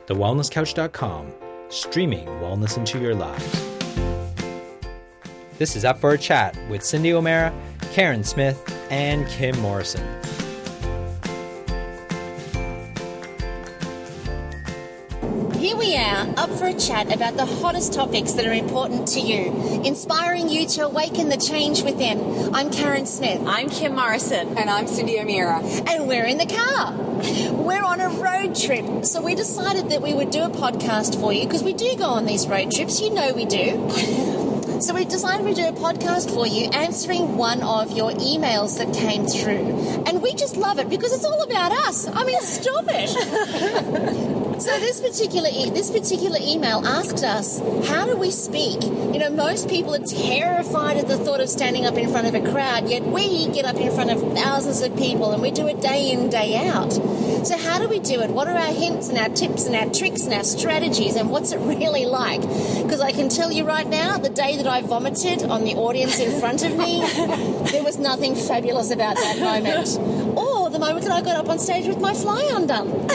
thewellnesscouch.com, streaming wellness into your lives. This is Up for a Chat with Cyndi O'Meara, Carren Smith, and Kim Morrison. Here we are, up for a chat about the hottest topics that are important to you, inspiring you to awaken the change within. I'm Carren Smith. I'm Kim Morrison. And I'm Cyndi O'Meara. And we're in the car. We're on a road trip, so we decided that we would do a podcast for you, because we do go on these road trips, you know we do. So we decided we'd do a podcast for you, answering one of your emails that came through. And we just love it, because it's all about us. I mean, stop it. So this particular email asked us, how do we speak? You know, most people are terrified at the thought of standing up in front of a crowd, yet we get up in front of thousands of people and we do it day in, day out. So how do we do it? What are our hints and our tips and our tricks and our strategies, and what's it really like? Because I can tell you right now, the day that I vomited on the audience in front of me, there was nothing fabulous about that moment. Or the moment that I got up on stage with my fly undone.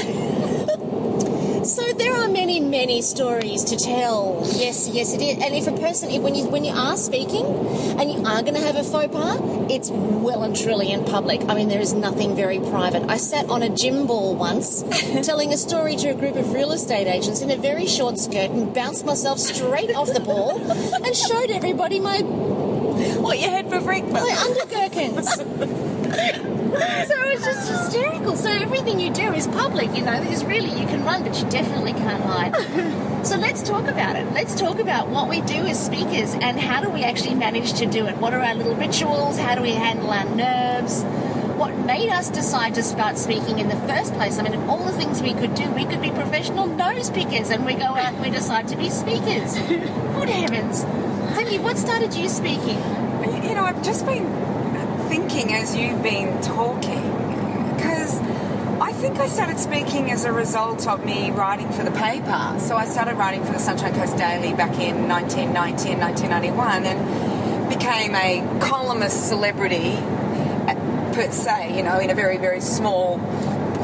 So there are many, many stories to tell. Yes, it is. And if a person, when you are speaking and you are going to have a faux pas, it's well and truly in public. I mean, there is nothing very private. I sat on a gym ball once telling a story to a group of real estate agents in a very short skirt and bounced myself straight off the ball and showed everybody what you had for breakfast. My undergherkins. So it's just hysterical. So everything you do is public, you know. There's really, you can run, but you definitely can't hide. So let's talk about it. Let's talk about what we do as speakers and how do we actually manage to do it. What are our little rituals? How do we handle our nerves? What made us decide to start speaking in the first place? I mean, of all the things we could do, we could be professional nose pickers, and we go out and we decide to be speakers. Good heavens. Cyndi, what started you speaking? You know, I've just been thinking as you've been talking, because I think I started speaking as a result of me writing for the paper. So I started writing for the Sunshine Coast Daily back in 1990 and 1991 and became a columnist celebrity per se, you know, in a very, very small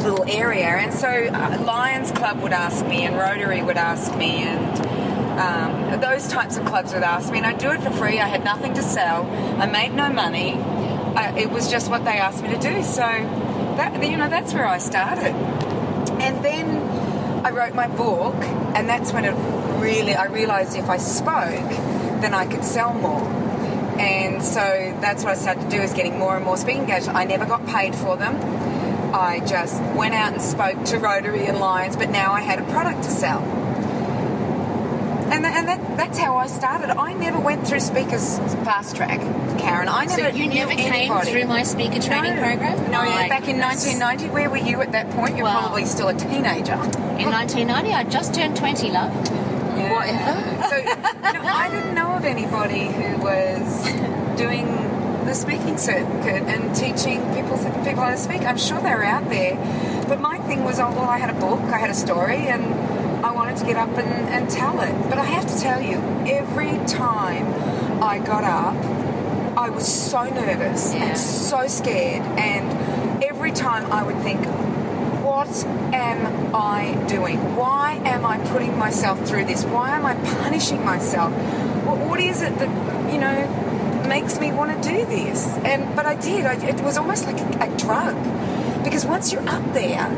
little area. And so Lions Club would ask me and Rotary would ask me and those types of clubs would ask me, and I'd do it for free. I had nothing to sell. I made no money. It was just what they asked me to do. So, that's where I started. And then I wrote my book, and that's when I realised if I spoke, then I could sell more. And so that's what I started to do, is getting more and more speaking engagements. I never got paid for them. I just went out and spoke to Rotary and Lions, but now I had a product to sell. And that's how I started. I never went through Speakers Fast Track, Carren. So you never came through my speaker training program? No, back in 1990. Where were you at that point? You're probably still a teenager. In 1990, I just turned 20, love. Yeah. Whatever. So I didn't know of anybody who was doing the speaking circuit and teaching people how to speak. I'm sure they're out there. But my thing was, I had a book, I had a story, and I wanted to get up and tell it. But I have to tell you, every time I got up, I was so nervous and so scared. And every time I would think, what am I doing? Why am I putting myself through this? Why am I punishing myself? What is it that, makes me want to do this? But I did. It was almost like a drug. Because once you're up there,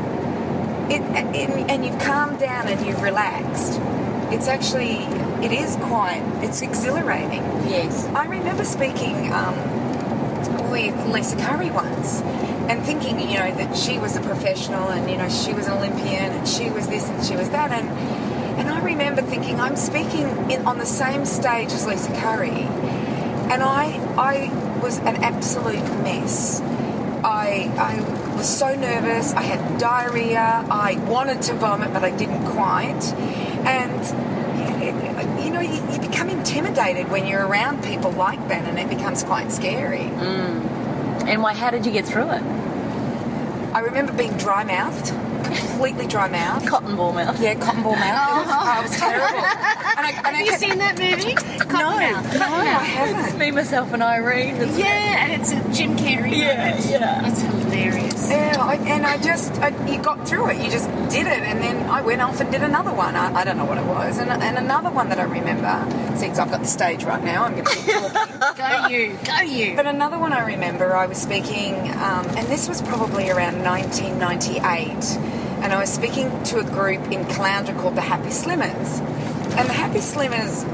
and you've calmed down and you've relaxed, it's exhilarating. Yes. I remember speaking with Lisa Curry once and thinking, that she was a professional and, she was an Olympian and she was this and she was that. And I remember thinking, I'm speaking on the same stage as Lisa Curry, and I was an absolute mess. I was so nervous. I had diarrhea. I wanted to vomit, but I didn't quite. And you become intimidated when you're around people like that, and it becomes quite scary. And how did you get through it? I remember being dry-mouthed completely dry mouth. Cotton ball mouth. Yeah, cotton ball mouth. I was terrible. Have you seen that movie? Cottonmouth. No, I haven't. It's me, myself, and Irene. Yeah, and it's a Jim Carrey. Yeah. That's hilarious. Yeah, you got through it. You just did it, and then I went off and did another one. I don't know what it was, and another one that I remember. See, 'cause I've got the stage right now. I'm going to keep talking. Go you. But another one I remember, I was speaking, and this was probably around 1998, and I was speaking to a group in Caloundra called the Happy Slimmers. And the Happy Slimmers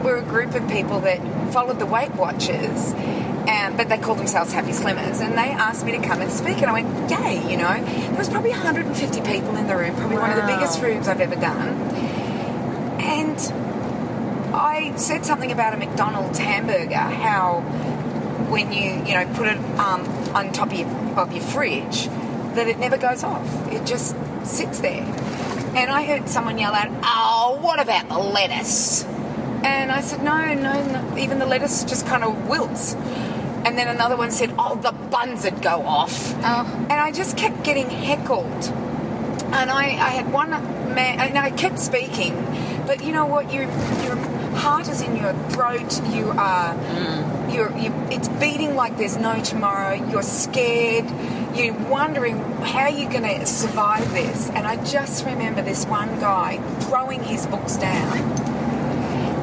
were a group of people that followed the Weight Watchers, but they called themselves Happy Slimmers. And they asked me to come and speak, and I went, yay, you know. There was probably 150 people in the room, probably one of the biggest rooms I've ever done. And I said something about a McDonald's hamburger, how when you put it on top of your fridge, that it never goes off. It just sits there. And I heard someone yell out, oh, what about the lettuce? And I said, no, even the lettuce just kind of wilts. And then another one said, oh, the buns would go off. And I just kept getting heckled. And I had one man, and I kept speaking, but you know what, your heart is in your throat, you are, it's beating like there's no tomorrow, you're scared, you're wondering how you're going to survive this. And I just remember this one guy throwing his books down,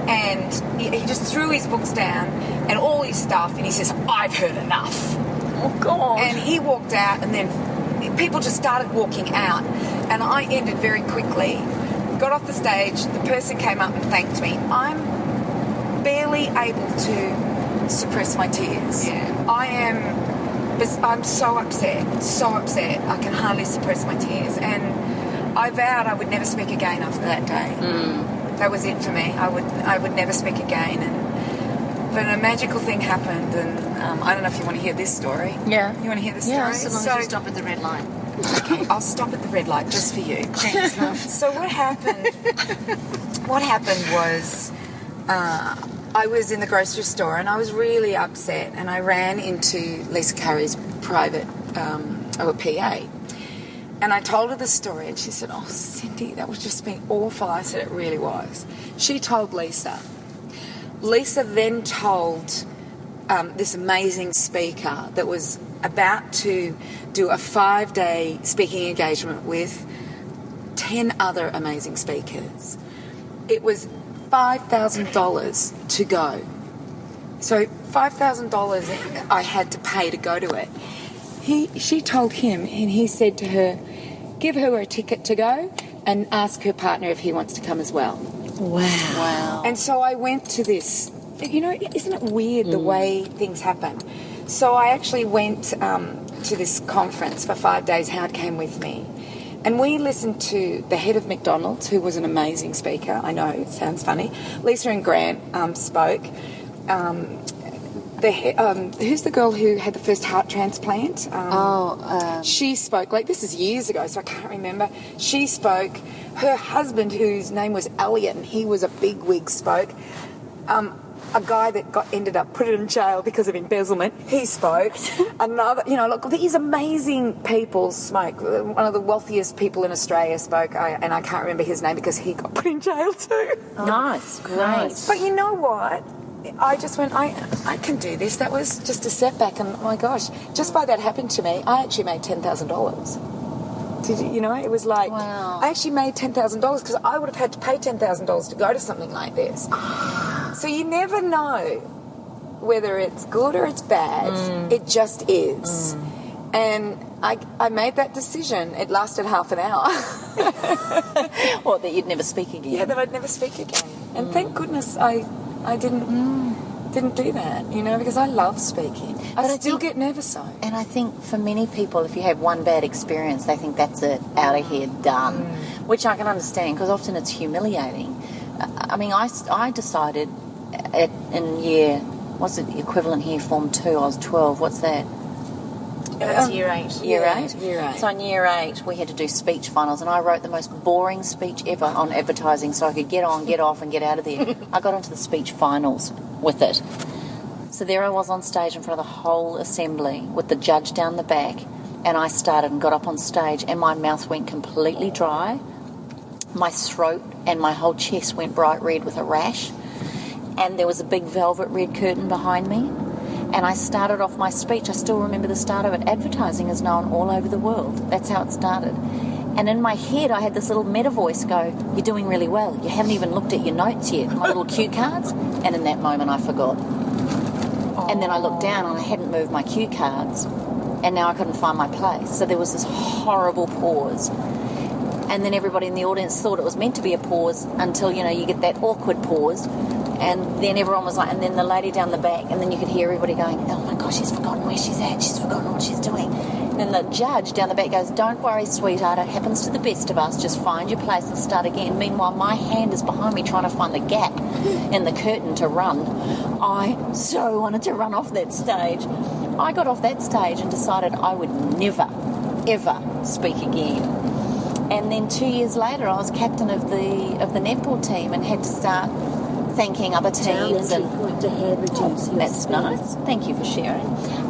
and he just threw his books down and all his stuff, and he says, I've heard enough. Oh, God. And he walked out, and then people just started walking out, and I ended very quickly, got off the stage, the person came up and thanked me. I'm barely able to suppress my tears. Yeah. I'm so upset, I can hardly suppress my tears, and I vowed I would never speak again after that day. That was it for me. I would never speak again. But a magical thing happened, and I don't know if you want to hear this story. Yeah. You want to hear this Yeah, story? as long as you stop at the red light. Okay, I'll stop at the red light just for you. Thanks, love. So what happened was I was in the grocery store and I was really upset, and I ran into Lisa Curry's private PA, and I told her the story, and she said, oh, Cyndi, that was just been awful. I said, it really was. She told Lisa. Lisa then told this amazing speaker that was about to do a 5-day speaking engagement with 10 other amazing speakers. It was $5,000 to go. So $5,000 I had to pay to go to it. She told him, and he said to her, give her a ticket to go and ask her partner if he wants to come as well. Wow. And so I went to this, isn't it weird the way things happen? So I actually went to this conference for 5 days. Howard came with me. And we listened to the head of McDonald's, who was an amazing speaker. I know, it sounds funny. Lisa and Grant spoke. Who's the girl who had the first heart transplant? She spoke, this is years ago, so I can't remember. She spoke. Her husband, whose name was Elliot, and he was a bigwig, spoke. A guy that ended up put in jail because of embezzlement, he spoke. Another, these amazing people spoke. One of the wealthiest people in Australia spoke, and I can't remember his name because he got put in jail too. Nice, great. But you know what? I just went, I can do this. That was just a setback, and oh my gosh, just by that happened to me, I actually made $10,000. Did you, it was like, wow. I actually made $10,000 because I would have had to pay $10,000 to go to something like this. So you never know whether it's good or it's bad. It just is. And I made that decision. It lasted half an hour. What, that you'd never speak again? Yeah, that I'd never speak again. And thank goodness I didn't do that, because I love speaking. But I still get nervous though. And I think for many people, if you have one bad experience, they think that's it, out of here, done. Which I can understand, because often it's humiliating. I mean, I decided in year, what's the equivalent here, Form 2, I was 12, what's that? That's year 8. Year 8? Year 8. So in year 8, we had to do speech finals, and I wrote the most boring speech ever on advertising so I could get on, get off, and get out of there. I got into the speech finals with it. So there I was on stage in front of the whole assembly with the judge down the back, and I started and got up on stage, and my mouth went completely dry. My throat and my whole chest went bright red with a rash, and there was a big velvet red curtain behind me. And I started off my speech, I still remember the start of it, advertising is known all over the world. That's how it started. And in my head, I had this little meta voice go, you're doing really well. You haven't even looked at your notes yet, my little cue cards. And in that moment, I forgot. And then I looked down and I hadn't moved my cue cards. And now I couldn't find my place. So there was this horrible pause. And then everybody in the audience thought it was meant to be a pause until, you get that awkward pause. And then everyone was like, and then the lady down the back, and then you could hear everybody going, oh my gosh, she's forgotten where she's at, she's forgotten what she's doing. And the judge down the back goes, don't worry, sweetheart, it happens to the best of us, just find your place and start again. Meanwhile, my hand is behind me trying to find the gap in the curtain to run. I so wanted to run off that stage. I got off that stage and decided I would never, ever speak again. And then 2 years later, I was captain of the netball team and had to start thanking other teams. That's nice. Thank you for sharing.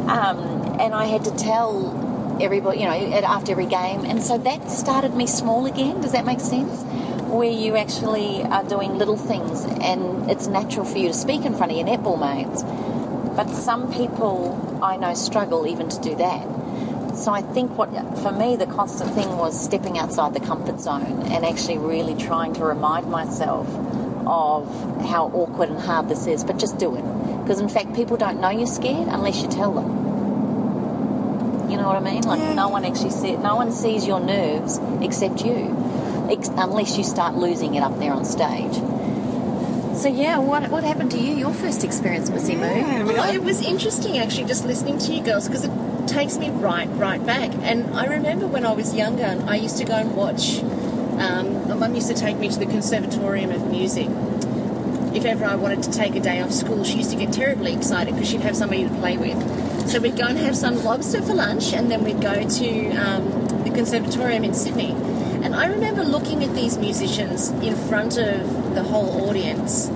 And I had to tell everybody, after every game. And so that started me small again. Does that make sense? Where you actually are doing little things and it's natural for you to speak in front of your netball mates. But some people I know struggle even to do that. So I think for me, the constant thing was stepping outside the comfort zone and actually really trying to remind myself of how awkward and hard this is, but just do it. Because in fact, people don't know you're scared unless you tell them. You know what I mean? No one sees your nerves except you, unless you start losing it up there on stage. So yeah, what happened to you? Your first experience, Missy Moo? Well, it was interesting actually, just listening to you girls, because it takes me right back. And I remember when I was younger, I used to go and watch. My mum used to take me to the Conservatorium of Music. If ever I wanted to take a day off school, she used to get terribly excited because she'd have somebody to play with. So we'd go and have some lobster for lunch, and then we'd go to the Conservatorium in Sydney. And I remember looking at these musicians in front of the whole audience,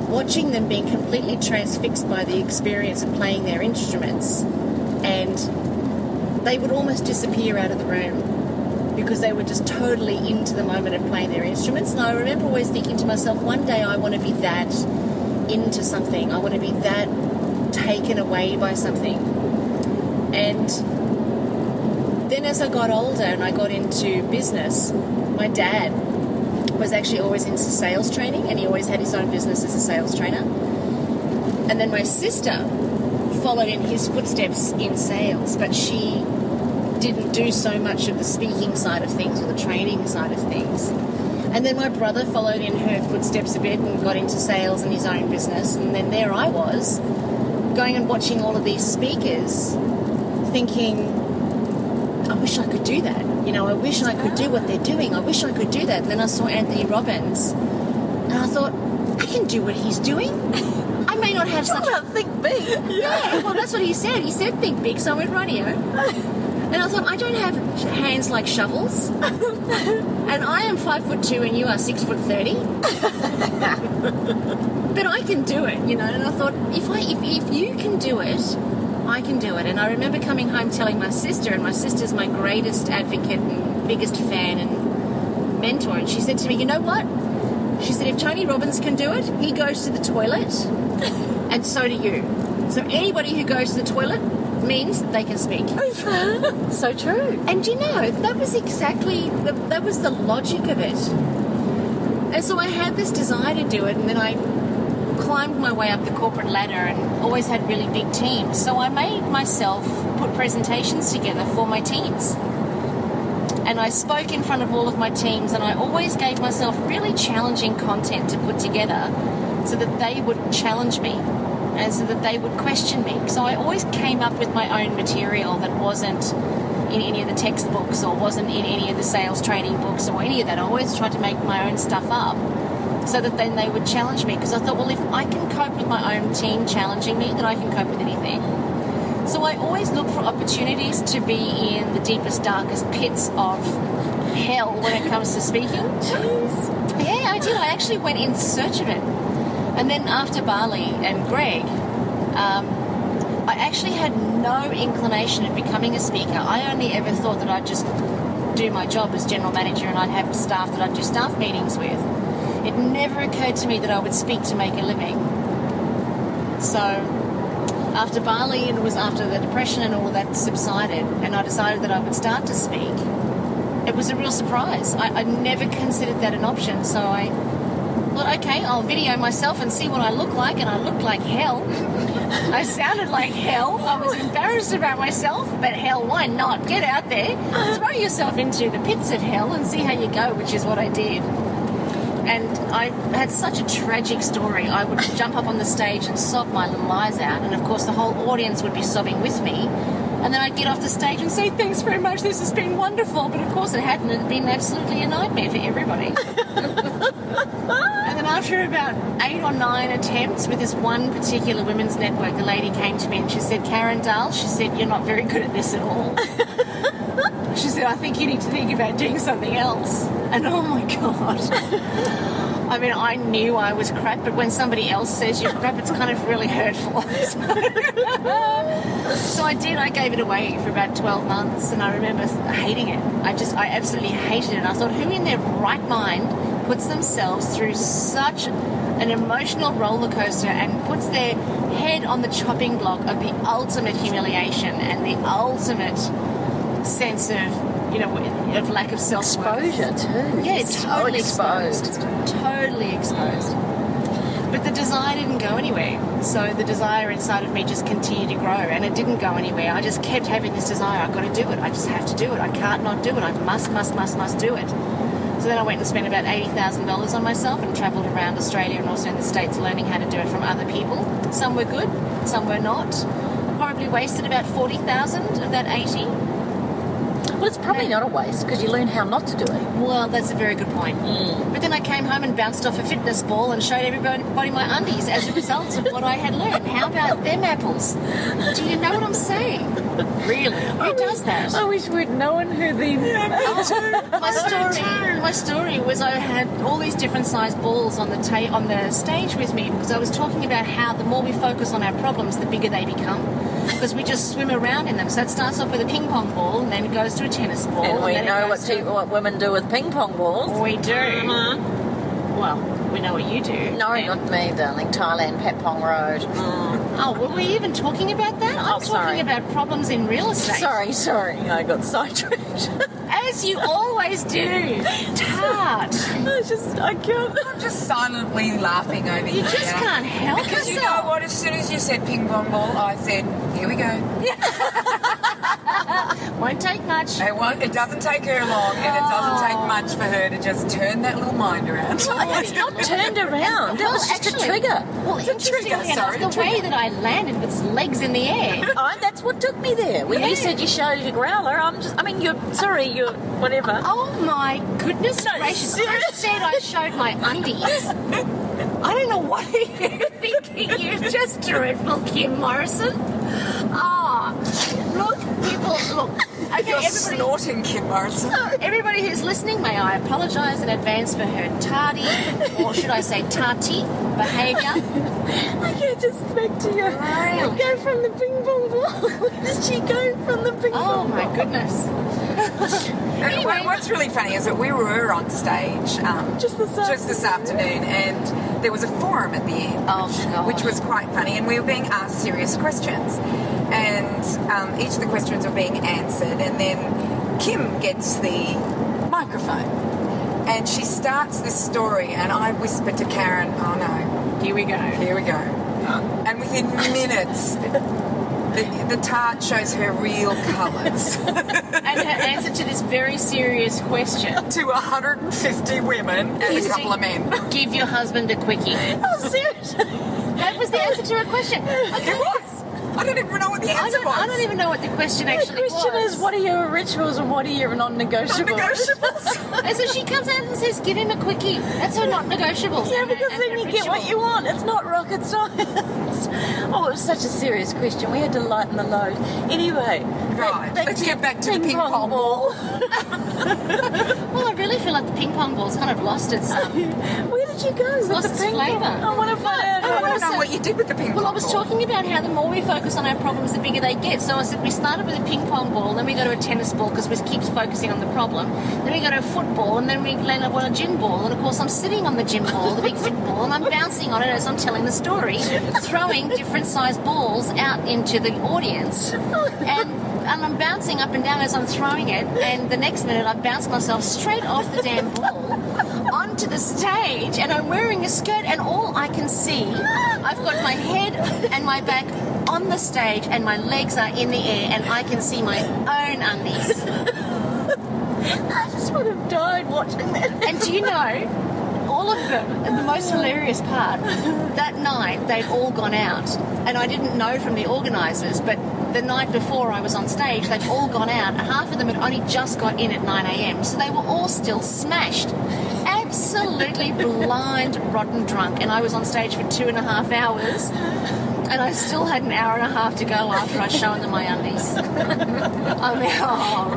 watching them being completely transfixed by the experience of playing their instruments, and they would almost disappear out of the room because they were just totally into the moment of playing their instruments. And I remember always thinking to myself, one day I want to be that into something. I want to be that taken away by something. And then as I got older and I got into business, my dad was actually always into sales training, and he always had his own business as a sales trainer. And then my sister followed in his footsteps in sales, but she didn't do so much of the speaking side of things or the training side of things. And then my brother followed in her footsteps a bit and got into sales and his own business. And then there I was, going and watching all of these speakers, thinking, I wish I could do that. I wish I could do what they're doing. I wish I could do that. And then I saw Anthony Robbins, and I thought, I can do what he's doing. I may not have such a... think big. Yeah, well, that's what he said. He said think big, so I went rightio. And I thought, I don't have hands like shovels. And I am 5'2" and you are 6'30". But I can do it, And I thought, if you can do it, I can do it. And I remember coming home telling my sister, and my sister's my greatest advocate and biggest fan and mentor. And she said to me, you know what? She said, if Tony Robbins can do it, he goes to the toilet, and so do you. So anybody who goes to the toilet means they can speak. So true. And that was exactly, that was the logic of it. And so I had this desire to do it, and then I climbed my way up the corporate ladder and always had really big teams. So I made myself put presentations together for my teams. And I spoke in front of all of my teams, and I always gave myself really challenging content to put together so that they would challenge me and so that they would question me. So I always came up with my own material that wasn't in any of the textbooks or wasn't in any of the sales training books or any of that. I always tried to make my own stuff up so that then they would challenge me, because I thought, well, if I can cope with my own team challenging me, then I can cope with anything. So I always look for opportunities to be in the deepest, darkest pits of hell when it comes to speaking. Jeez. Yeah, I did. I actually went in search of it. And then after Bali and Greg, I actually had no inclination of becoming a speaker. I only ever thought that I'd just do my job as general manager and I'd have staff that I'd do staff meetings with. It never occurred to me that I would speak to make a living. So after Bali, and it was after the depression and all of that subsided, and I decided that I would start to speak, it was a real surprise. I never considered that an option, so I thought, okay, I'll video myself and see what I look like, and I looked like hell. I sounded like hell. I was embarrassed about myself, but hell, why not? Get out there, throw yourself into the pits of hell and see how you go, which is what I did. And I had such a tragic story. I would jump up on the stage and sob my little eyes out, and of course the whole audience would be sobbing with me. And then I'd get off the stage and say, thanks very much, this has been wonderful. But of course it hadn't. It had been absolutely a nightmare for everybody. And then after about 8 or 9 attempts with this one particular women's network, the lady came to me and she said, Carren Dahl, she said, you're not very good at this at all. She said, I think you need to think about doing something else. And oh my God. I mean, I knew I was crap, but when somebody else says you're crap, it's kind of really hurtful. So I did. I gave it away for about 12 months, and I remember hating it. I absolutely hated it. I thought, who in their right mind puts themselves through such an emotional roller coaster and puts their head on the chopping block of the ultimate humiliation and the ultimate sense of, you know, of lack of self-worth. Exposure too. Yeah, it's so totally exposed. Totally exposed. But the desire didn't go anywhere. So the desire inside of me just continued to grow, and it didn't go anywhere. I just kept having this desire. I've got to do it. I just have to do it. I can't not do it. I must do it. So then I went and spent about $80,000 on myself and travelled around Australia and also in the States learning how to do it from other people. Some were good, some were not. Probably wasted about $40,000 of that 80. Well, it's probably not a waste because you learn how not to do it. Well, that's a very good point. But then I came home and bounced off a fitness ball and showed everybody my undies as a result of what I had learned. How about them apples? Do you know what I'm saying? Really? Who does that? I wish we'd known who the... My story was I had all these different sized balls on the stage with me because I was talking about how the more we focus on our problems, the bigger they become. Because we just swim around in them. So it starts off with a ping pong ball and then it goes to a tennis ball. And we then know what women do with ping pong balls. We do. Well, we know what you do. No, not me, darling. Thailand, Patpong Road. Oh, were we even talking about that? I'm sorry. talking about problems in real estate. Sorry. I got sidetracked. As you always do. Tart. I can't. I'm just silently laughing over You just can't help because yourself. you know what? As soon as you said ping pong ball, I said, here we go. Won't take much. It doesn't take her long, and it doesn't take much for her to just turn that little mind around. It's not turned around. That was just a trigger. Well, interestingly enough, the way that I landed with legs in the air. That's what took me there. When you said you showed your growler, you're whatever. Oh my goodness gracious. I said I showed my undies. I don't know what you're thinking. You're just dreadful, Kim Morrison. Look, people, look. Okay, You're everybody, snorting, Kim Morrison. everybody who's listening, may I apologise in advance for her tardy, or should I say tarty, behaviour. I can't just back to you. Really? Go from the ping pong ball. Where did she go from the ping pong ball? Oh my goodness. Anyway, what's really funny is that we were on stage Just this afternoon, and there was a forum at the end, which was quite funny, and we were being asked serious questions, and each of the questions were being answered, and then Kim gets the microphone, and she starts this story, and I whispered to Carren, oh no, Here we go. and within minutes the tart shows her real colours. And her answer to this very serious question. To 150 women and a couple of men. Give your husband a quickie. Oh, seriously? That was the answer to her question. Okay. It was. I don't even know what the answer was. I don't even know what the question actually was. The question is, what are your rituals and what are your non-negotiables? Non-negotiables. And so she comes out and says, give him a quickie. That's her not negotiable. Yeah, because then you get what you want. It's not rocket science. Oh, it was such a serious question. We had to lighten the load. Anyway. Right, let's get back to the ping pong ball. Well, I really feel like the ping pong ball's kind of lost its... Where did did you go with Lost the its ping pong? flavour. I want to find out. I want to know what you did with the ping pong Well, I was ball. talking about how the more we focus on our problems, the bigger they get. So I said we started with a ping pong ball, then we go to a tennis ball because we keep focusing on the problem. Then we go to a football, and then we land up on a gym ball. And of course, I'm sitting on the gym ball, the big fit ball, and I'm bouncing on it as I'm telling the story, throwing different sized balls out into the audience. And I'm bouncing up and down as I'm throwing it, and the next minute I bounce myself straight off the damn ball onto the stage, and I'm wearing a skirt, and all I can see, I've got my head and my back on the stage, and my legs are in the air, and I can see my own undies. I just would have died watching that. And do you know, all of them, and the most hilarious part, that night they'd all gone out, and I didn't know from the organisers, but the night before I was on stage, they'd all gone out. Half of them had only just got in at 9 a.m, so they were all still smashed. Absolutely blind, rotten drunk. And I was on stage for 2.5 hours, and I still had an hour and a half to go after I'd shown them my undies. I mean,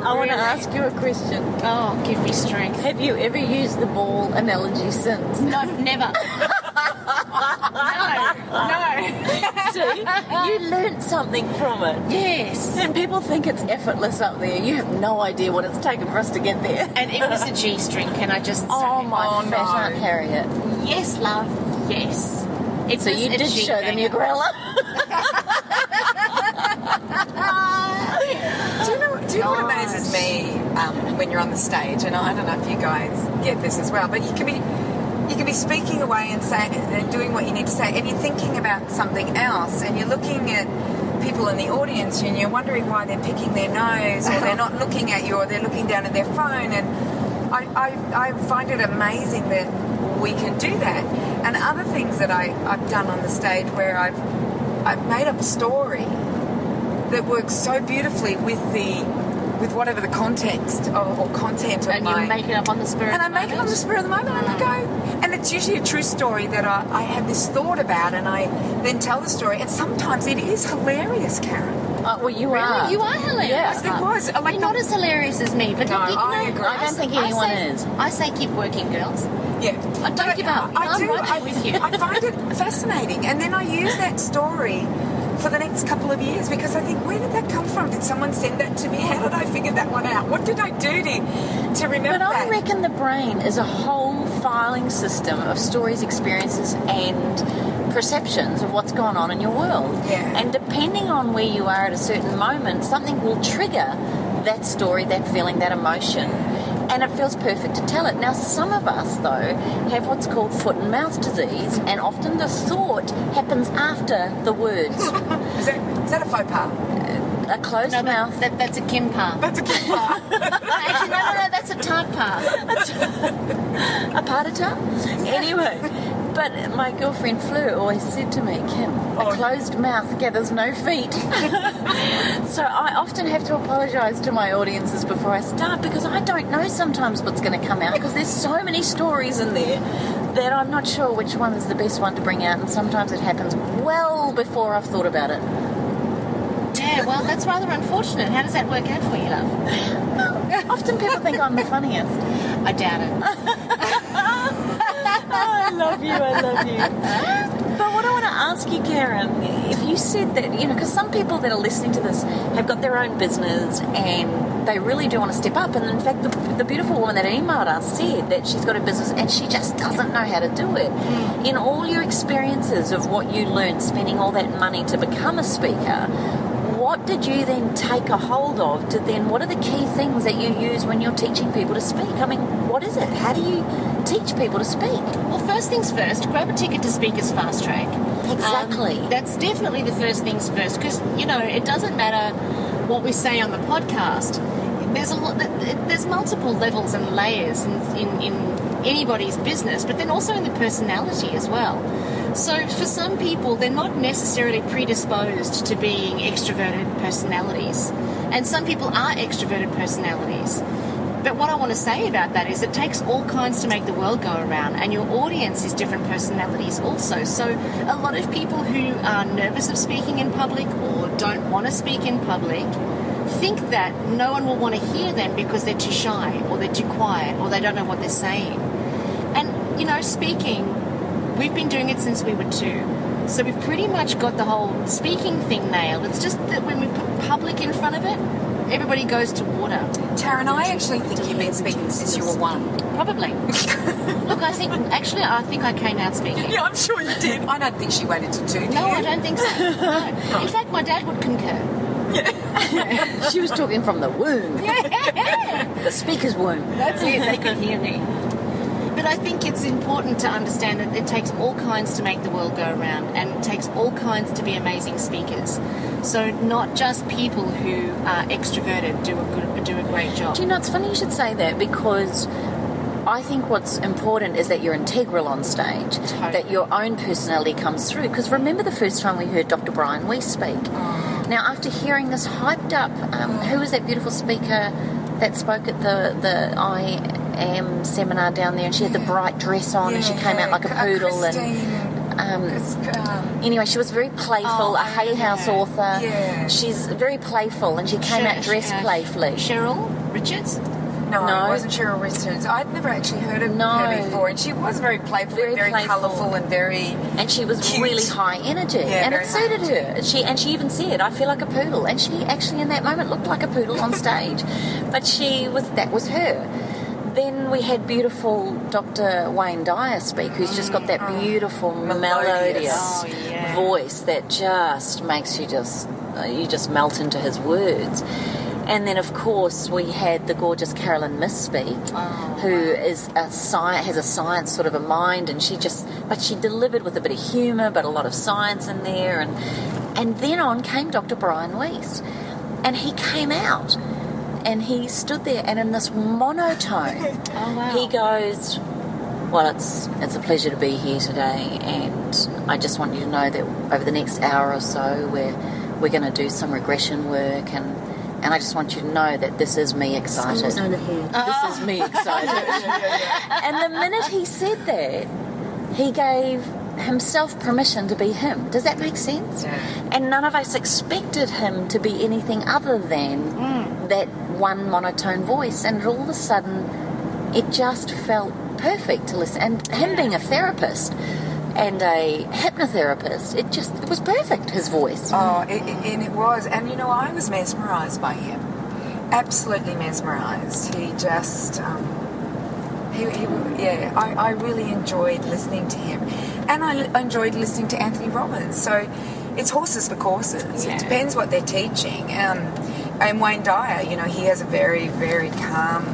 I want to ask you a question. Oh, give me strength. Have you ever used the ball analogy since? No, never. No. See, you learnt something from it. Yes. And people think it's effortless up there. You have no idea what it's taken for us to get there. And it was a G-string, can I just say? Oh, my fat no. Aunt Harriet. Yes, love. Yes. It So was you a did show them G-ganger. your growler? Do you know what amazes me when you're on the stage? And I don't know if you guys get this as well, but you can be speaking away and doing what you need to say, and you're thinking about something else, and you're looking at people in the audience, and you're wondering why they're picking their nose, or they're not looking at you, or they're looking down at their phone. And I find it amazing that we can do that. And other things that I've done on the stage where I've made up a story that works so beautifully with whatever the context or content of And you make it up on the spur of the moment. And I make it on the spur of the moment, and I go, and it's usually a true story that I had this thought about, and I then tell the story, and sometimes it is hilarious, Karen. Well, you Really? are. You are hilarious. Yeah. It was. Like You're not as hilarious as me, but No, you know, I agree. I don't think anyone is. I say keep working, girls. Yeah. Don't give up. I I'm do. right there with you. I find it fascinating. And then I use that story for the next couple of years because I think, where did that come from? Did someone send that to me? How did I figure that one out? What did I do to remember But that? I reckon the brain is a whole filing system of stories, experiences, and perceptions of what's going on in your world. Yeah. And depending on where you are at a certain moment, something will trigger that story, that feeling, that emotion. And it feels perfect to tell it. Now, some of us, though, have what's called foot and mouth disease, and often the thought happens after the words. Is that a faux pas? A closed No, mouth. that's a Kim pa. That's a good part. Actually, no, that's a tart pa. A part of tongue? Anyway, but my girlfriend Fleur always said to me, Kim, a closed mouth gathers no feet. So I often have to apologise to my audiences before I start because I don't know sometimes what's going to come out because there's so many stories in there that I'm not sure which one is the best one to bring out, and sometimes it happens well before I've thought about it. Yeah, well, that's rather unfortunate. How does that work out for you, love? Often people think I'm the funniest. I doubt it. I love you. But what I want to ask you, Karen, if you said that, because some people that are listening to this have got their own business and they really do want to step up. And in fact, the beautiful woman that emailed us said that she's got a business and she just doesn't know how to do it. In all your experiences of what you learned, spending all that money to become a speaker, what did you then take a hold of to then, what are the key things that you use when you're teaching people to speak? I mean, what is it? How do you teach people to speak? Well, first things first, grab a ticket to Speakers Fast Track. Exactly. That's definitely the first things first because, it doesn't matter what we say on the podcast. There's multiple levels and layers in anybody's business, but then also in the personality as well. So for some people, they're not necessarily predisposed to being extroverted personalities. And some people are extroverted personalities. But what I want to say about that is it takes all kinds to make the world go around, and your audience is different personalities also. So a lot of people who are nervous of speaking in public or don't want to speak in public think that no one will want to hear them because they're too shy or they're too quiet or they don't know what they're saying. And, you know, speaking, we've been doing it since we were 2. So we've pretty much got the whole speaking thing nailed. It's just that when we put public in front of it, everybody goes to water. Taryn, I actually think you've been speaking since you were 1. Probably. Look, I think I came out speaking. Yeah, I'm sure you did. I don't think she waited till 2. No, I don't think so. No. In fact, my dad would concur. She was talking from the womb. The speaker's womb. That's it, they could hear me. But I think it's important to understand that it takes all kinds to make the world go around, and it takes all kinds to be amazing speakers. So not just people who are extroverted do a great job. Do you know, it's funny you should say that, because I think what's important is that you're integral on stage, that your own personality comes through. Because remember the first time we heard Dr. Brian Weiss speak? Now, after hearing this hyped up, who was that beautiful speaker that spoke at the I Am seminar down there, and she had the bright dress on, and she came out like a poodle, anyway, she was very playful, a Hay House author. Yeah. She's very playful, and she came out dressed playfully. Cheryl Richards? No, it wasn't Cheryl Richards. I'd never actually heard of her before, and she was very playful, very colourful, and very. And she was cute. Really high energy, and it suited her. She even said, "I feel like a poodle," and she actually in that moment looked like a poodle on stage, but that was her. Then we had beautiful Dr. Wayne Dyer speak, who's just got that beautiful melodious voice that just makes you just melt into his words. And then, of course, we had the gorgeous Carolyn Miss speak, who is has a science sort of a mind, and she delivered with a bit of humour, but a lot of science in there. And then on came Dr. Brian Weiss, and he came out, and he stood there, and in this monotone, he goes, "Well, it's a pleasure to be here today, and I just want you to know that over the next hour or so, we're going to do some regression work, and I just want you to know that this is me excited. This is me excited." And the minute he said that, he gave himself permission to be him. Does that make sense? Yeah. And none of us expected him to be anything other than that one monotone voice. And all of a sudden, it just felt perfect to listen. And him being a therapist and a hypnotherapist, it was perfect, his voice. And it was. And, you know, I was mesmerised by him. Absolutely mesmerised. He just... I really enjoyed listening to him. And I enjoyed listening to Anthony Robbins. So it's horses for courses. Yeah. It depends what they're teaching. And Wayne Dyer, you know, he has a very, very calm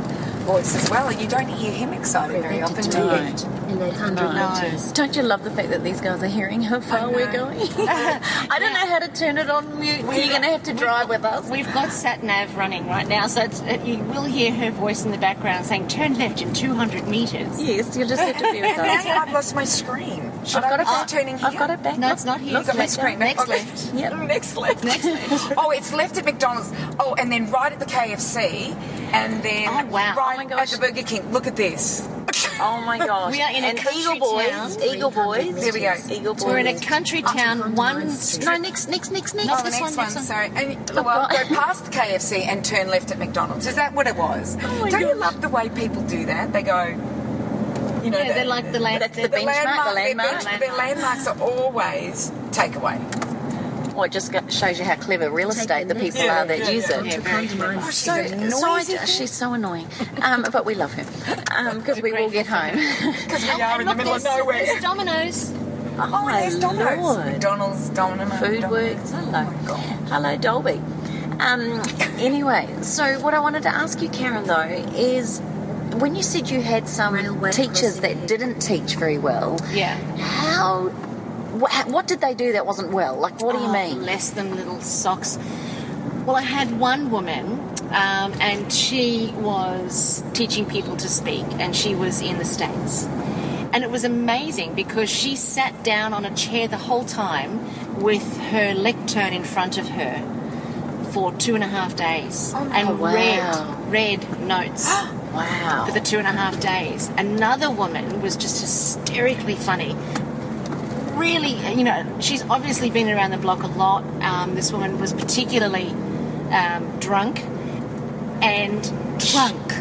voice as well. You don't hear him excited very often, do you? In that 100 meters. Don't you love the fact that these guys are hearing how far we're going? I don't know how to turn it on mute. You're going to have to drive with us. We've got sat-nav running right now, so you will hear her voice in the background saying, "Turn left in 200 metres. Yes, you'll just have to be with us. Now I've lost my screen. Should I've got I it be back. turning here? I've got it back. No, it's not here. Look at my screen. Next Okay. left. Yep. Next left. Next left. Oh, it's left at McDonald's. Oh, and then right at the KFC, and then Oh, wow. right Oh, my gosh. at the Burger King. Look at this. Oh my gosh. We are in a and country Eagle Boys. town. Eagle Boys. There we go. Eagle Boys. We're in a country town, one... No, next. No, Oh, this the next one, one. next one. Sorry. And, well, go past the KFC and turn left at McDonald's. Is that what it was? my Don't you gosh. love the way people do that? They go, you know, Yeah, they're like the land... That's the benchmark, the landmark. Their landmarks are always takeaway. Well, it just shows you how clever real estate the people are that use it. Yeah, very clever. She's so annoying. But we love her. Because we will get home. Because we are in the middle of There's nowhere. Domino's. Oh, there's Domino's. Lord. McDonald's, Domino's. Foodworks. Hello. Oh, my God. Hello, Dolby. Anyway, so what I wanted to ask you, Karen, though, is when you said you had some Railway teachers crossing. that didn't teach very well, Yeah. what did they do that wasn't well? Like, what do you mean? Bless them little socks. Well, I had one woman, and she was teaching people to speak, and she was in the States. And it was amazing because she sat down on a chair the whole time with her lectern in front of her for 2.5 days. And wow. read notes. Wow. For the 2.5 days. Another woman was just hysterically funny. Really, you know, she's obviously been around the block a lot. This woman was particularly drunk. And...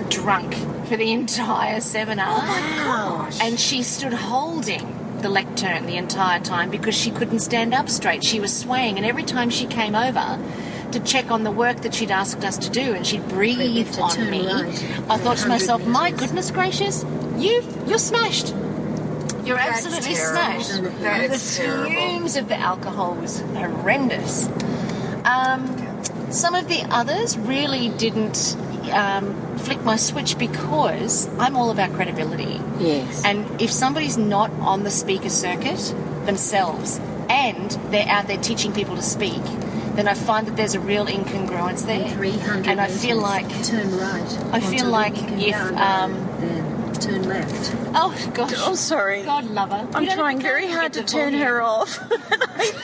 Drunk. for the entire seminar. Oh my gosh. And she stood holding the lectern the entire time because she couldn't stand up straight. She was swaying, and every time she came over to check on the work that she'd asked us to do, and she'd breathe on me, I thought to myself, my goodness gracious, you're smashed. You're absolutely smashed. The fumes of the alcohol was horrendous. Some of the others really didn't flick my switch because I'm all about credibility. Yes. And if somebody's not on the speaker circuit themselves and they're out there teaching people to speak, then I find that there's a real incongruence there. 300 and I feel like turn right. I feel like if then turn left. oh gosh, Oh, sorry. God love her. I'm You don't trying even very hard to get the turn volume. her off. I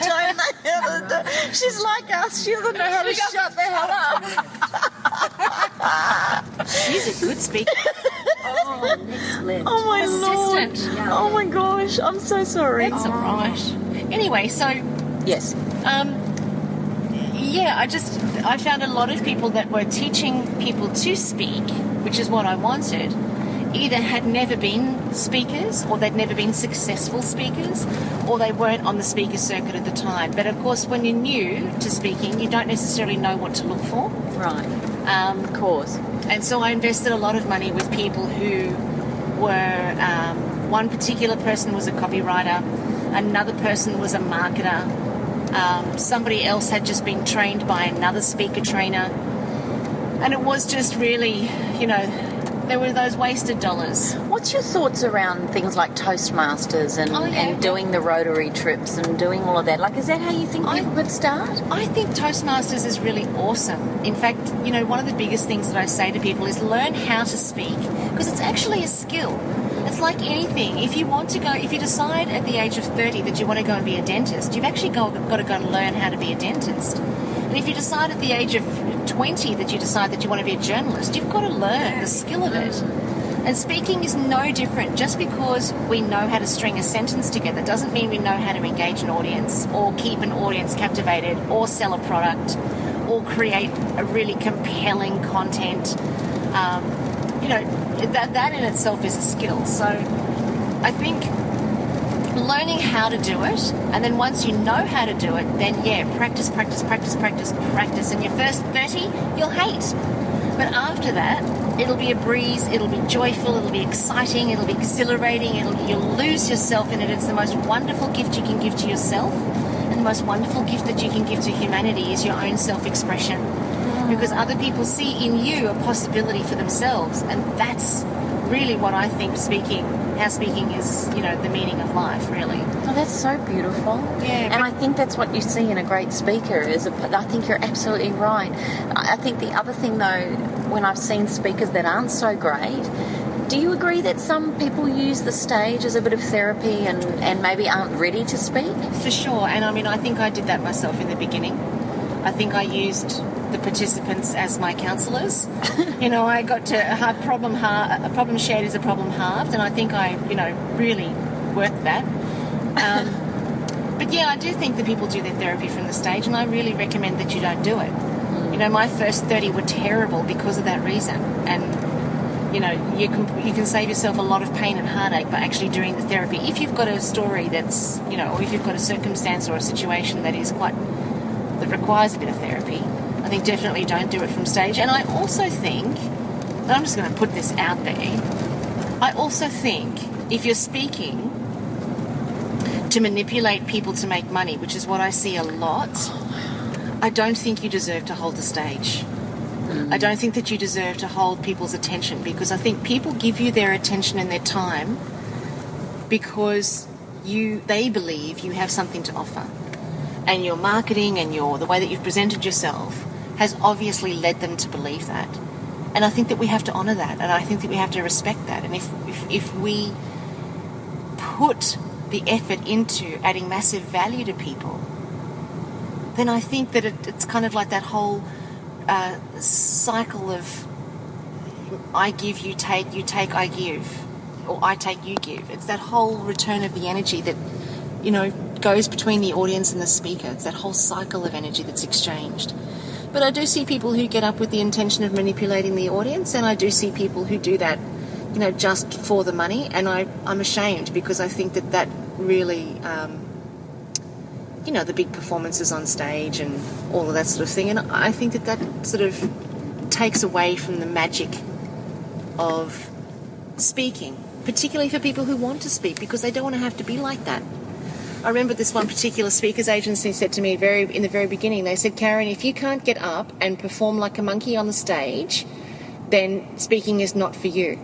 don't know how to do. She's like us. She doesn't know how to shut the hell up. She's a good speaker. Next left. Oh my lord. Assistant. Oh my gosh. I'm so sorry. That's all right. Anyway, so Yes. yeah, I found a lot of people that were teaching people to speak, which is what I wanted, either had never been speakers or they'd never been successful speakers or they weren't on the speaker circuit at the time. But of course, when you're new to speaking, you don't necessarily know what to look for. Right. Of course. And so I invested a lot of money with people who were, one particular person was a copywriter, another person was a marketer, somebody else had just been trained by another speaker trainer. And it was just really, there were those wasted dollars. What's your thoughts around things like Toastmasters and doing the Rotary trips and doing all of that? Like, is that how you think people could start? I think Toastmasters is really awesome. In fact, one of the biggest things that I say to people is learn how to speak, because it's actually a skill. It's like anything. If you decide at the age of 30 that you want to go and be a dentist, you've actually got to go and learn how to be a dentist. And if you decide at the age of 20 that you decide that you want to be a journalist, you've got to learn the skill of it. And speaking is no different. Just because we know how to string a sentence together doesn't mean we know how to engage an audience or keep an audience captivated or sell a product or create a really compelling content. That in itself is a skill. So I think learning how to do it, and then once you know how to do it, then practice. And your first 30 you'll hate. But after that, it'll be a breeze, it'll be joyful, it'll be exciting, it'll be exhilarating, you'll lose yourself in it. It's the most wonderful gift you can give to yourself, and the most wonderful gift that you can give to humanity is your own self-expression. Because other people see in you a possibility for themselves, and that's really what I think how speaking is, the meaning of life, really. Oh, that's so beautiful. Yeah. And I think that's what you see in a great speaker. I think you're absolutely right. I think the other thing, though, when I've seen speakers that aren't so great, do you agree that some people use the stage as a bit of therapy and maybe aren't ready to speak? For sure. And I think I did that myself in the beginning. I think I used the participants as my counsellors. I got to a problem shared is a problem halved, and I think I, really worked that. But yeah, I do think that people do their therapy from the stage, and I really recommend that you don't do it. My first 30 were terrible because of that reason, and you can save yourself a lot of pain and heartache by actually doing the therapy. If you've got a story that's, or if you've got a circumstance or a situation that requires a bit of therapy, I think definitely don't do it from stage. And I also think, and I'm just going to put this out there, I also think if you're speaking to manipulate people to make money, which is what I see a lot, I don't think you deserve to hold the stage. I don't think that you deserve to hold people's attention, because I think people give you their attention and their time because they believe you have something to offer. And your marketing and the way that you've presented yourself has obviously led them to believe that. And I think that we have to honour that, and I think that we have to respect that. And if we put the effort into adding massive value to people, then I think that it's kind of like that whole cycle of I give, you take, I give, or I take, you give. It's that whole return of the energy that, goes between the audience and the speaker. It's that whole cycle of energy that's exchanged. But I do see people who get up with the intention of manipulating the audience, and I do see people who do that just for the money, and I'm ashamed because I think that really, the big performances on stage and all of that sort of thing, and I think that sort of takes away from the magic of speaking, particularly for people who want to speak, because they don't want to have to be like that. I remember this one particular speakers agency said to me in the very beginning, they said, Carren, if you can't get up and perform like a monkey on the stage, then speaking is not for you.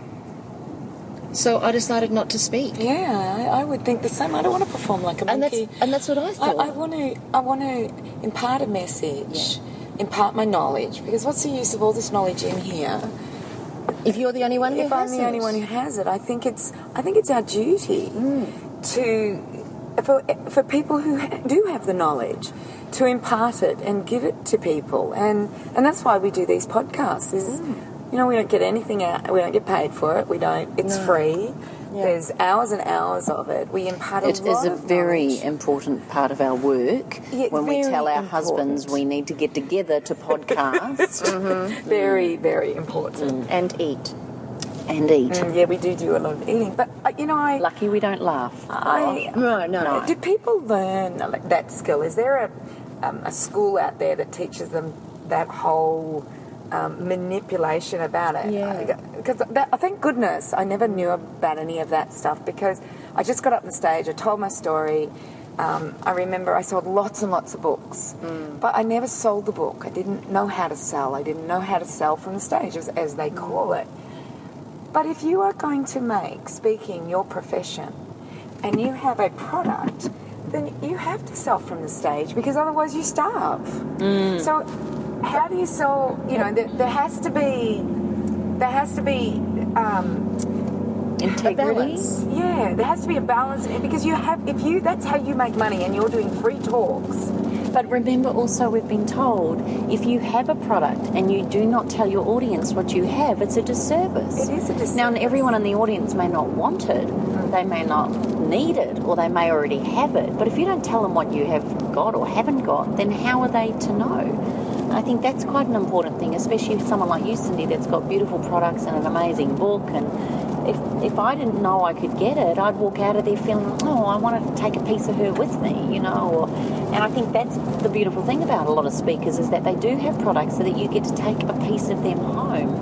So I decided not to speak. Yeah, I would think the same. I don't want to perform like a monkey. And that's what I thought. I want to impart a message, impart my knowledge, because what's the use of all this knowledge in here? If you're the only one who has it. If I'm the only one who has it, I think it's our duty for people who do have the knowledge to impart it and give it to people, and that's why we do these podcasts. We don't get anything out. We don't get paid for it. We don't. It's free. Yeah. There's hours and hours of it. We impart a lot of knowledge. It is a very important part of our work when we tell our husbands we need to get together to podcast. Very, very important. And eat. Yeah, we do a lot of eating. But, Lucky we don't laugh. No. Do people learn that skill? Is there a school out there that teaches them that whole manipulation about it? Yeah. Because thank goodness I never knew about any of that stuff, because I just got up on stage, I told my story. I remember I sold lots and lots of books, but I never sold the book. I didn't know how to sell. I didn't know how to sell from the stage, as they call it. But if you are going to make speaking your profession and you have a product, then you have to sell from the stage, because otherwise you starve. So how do you sell? There has to be integrity. Yeah, there has to be a balance, because that's how you make money, and you're doing free talks. But remember also, we've been told, if you have a product and you do not tell your audience what you have, it's a disservice. It is a disservice. Now, everyone in the audience may not want it, they may not need it, or they may already have it. But if you don't tell them what you have got or haven't got, then how are they to know? I think that's quite an important thing, especially if someone like you, Cyndi, that's got beautiful products and an amazing book, and if I didn't know I could get it, I'd walk out of there feeling, I want to take a piece of her with me, and I think that's the beautiful thing about a lot of speakers, is that they do have products so that you get to take a piece of them home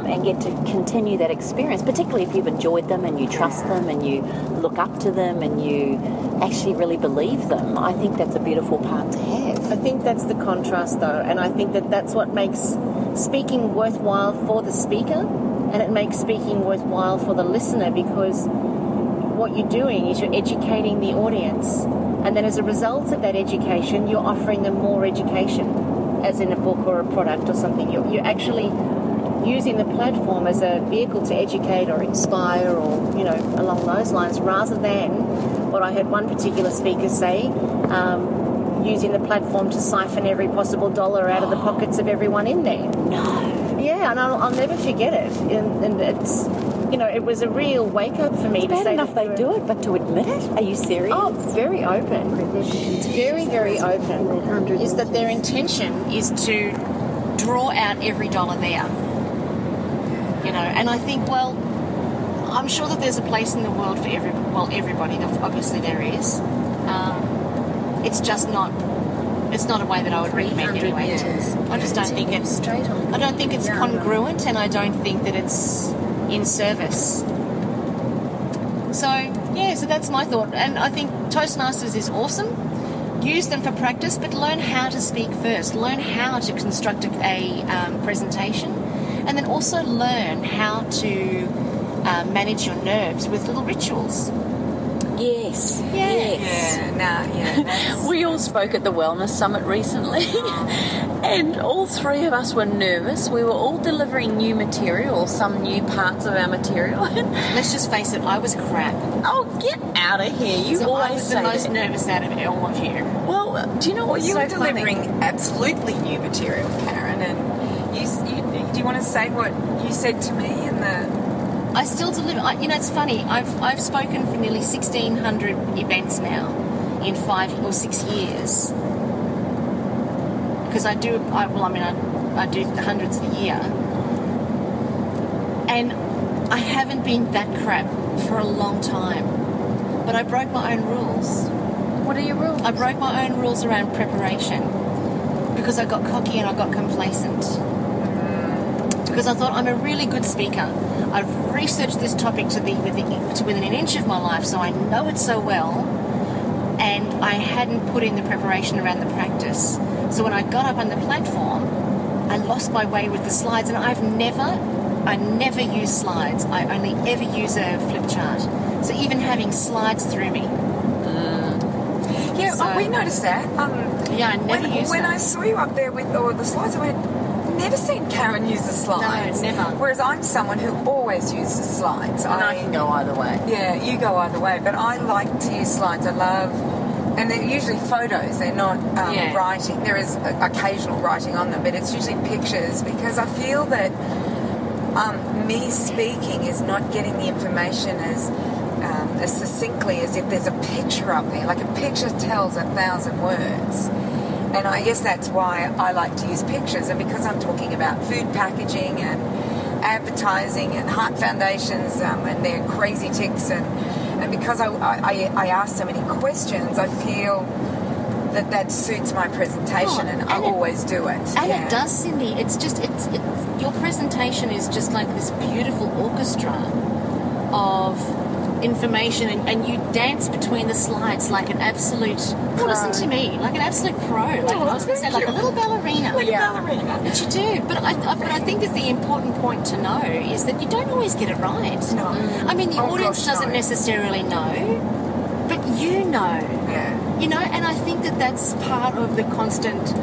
and get to continue that experience, particularly if you've enjoyed them and you trust them and you look up to them and you actually really believe them. I think that's a beautiful part to have. I think that's the contrast, though, and I think that's what makes speaking worthwhile for the speaker, and it makes speaking worthwhile for the listener, because what you're doing is you're educating the audience, and then as a result of that education, you're offering them more education, as in a book or a product or something. You're actually using the platform as a vehicle to educate or inspire, or along those lines, rather than what I heard one particular speaker say, using the platform to siphon every possible dollar out of the pockets of everyone in there. No. Yeah, and I'll never forget it. And it's, it was a real wake-up for me. It's bad enough they do it, but to admit it? Are you serious? Oh, very open. Very, very open. Is that their intention is to draw out every dollar there. And I think, I'm sure that there's a place in the world for everybody. Obviously there is. It's just not. It's not a way that I would recommend anyway. I just don't think it's. I don't think it's congruent, and I don't think that it's in service. So that's my thought, and I think Toastmasters is awesome. Use them for practice, but learn how to speak first. Learn how to construct a presentation, and then also learn how to manage your nerves with little rituals. Yes. We all spoke at the Wellness Summit recently, and all three of us were nervous. We were all delivering new material, or some new parts of our material. Let's just face it, I was crap. Oh, get out of here. You So always I was say the most that. nervous out of all of you. Well, do you know what You so were delivering absolutely new material, Carren, and you do you want to say what you said to me in the... I still deliver. It's funny. I've spoken for nearly 1,600 events now in 5 or 6 years, because I do hundreds a year, and I haven't been that crap for a long time. But I broke my own rules. What are your rules? I broke my own rules around preparation because I got cocky and I got complacent. Because I thought I'm a really good speaker. I've researched this topic to within an inch of my life, so I know it so well. And I hadn't put in the preparation around the practice. So when I got up on the platform, I lost my way with the slides, and I never use slides. I only ever use a flip chart. So even having slides through me. Yeah, So- we noticed that. Yeah, I never use When them. I saw you up there with all the slides, I went, never seen Carren use the slides. No, never. Whereas I'm someone who always uses slides. And I can go either way. Yeah, you go either way, but I like to use slides. I love, and they're usually photos. They're not Yeah. writing. There is occasional writing on them, but it's usually pictures because I feel that me speaking is not getting the information as succinctly as if there's a picture up there. Like a picture tells 1,000 words. And I guess that's why I like to use pictures. And because I'm talking about food packaging and advertising and heart foundations and their crazy ticks, and because I ask so many questions, I feel that suits my presentation, and I always do it. And it does, Cindy. It's just, your presentation is just like this beautiful orchestra of information, and you dance between the slides like an absolute, well, listen to me, like an absolute pro. Like I was going to say, like a little ballerina. Like a ballerina. But you do. But I think that the important point to know is that you don't always get it right. No. I mean, the audience doesn't no. necessarily know, but you know. Yeah. You know, and I think that that's part of the constant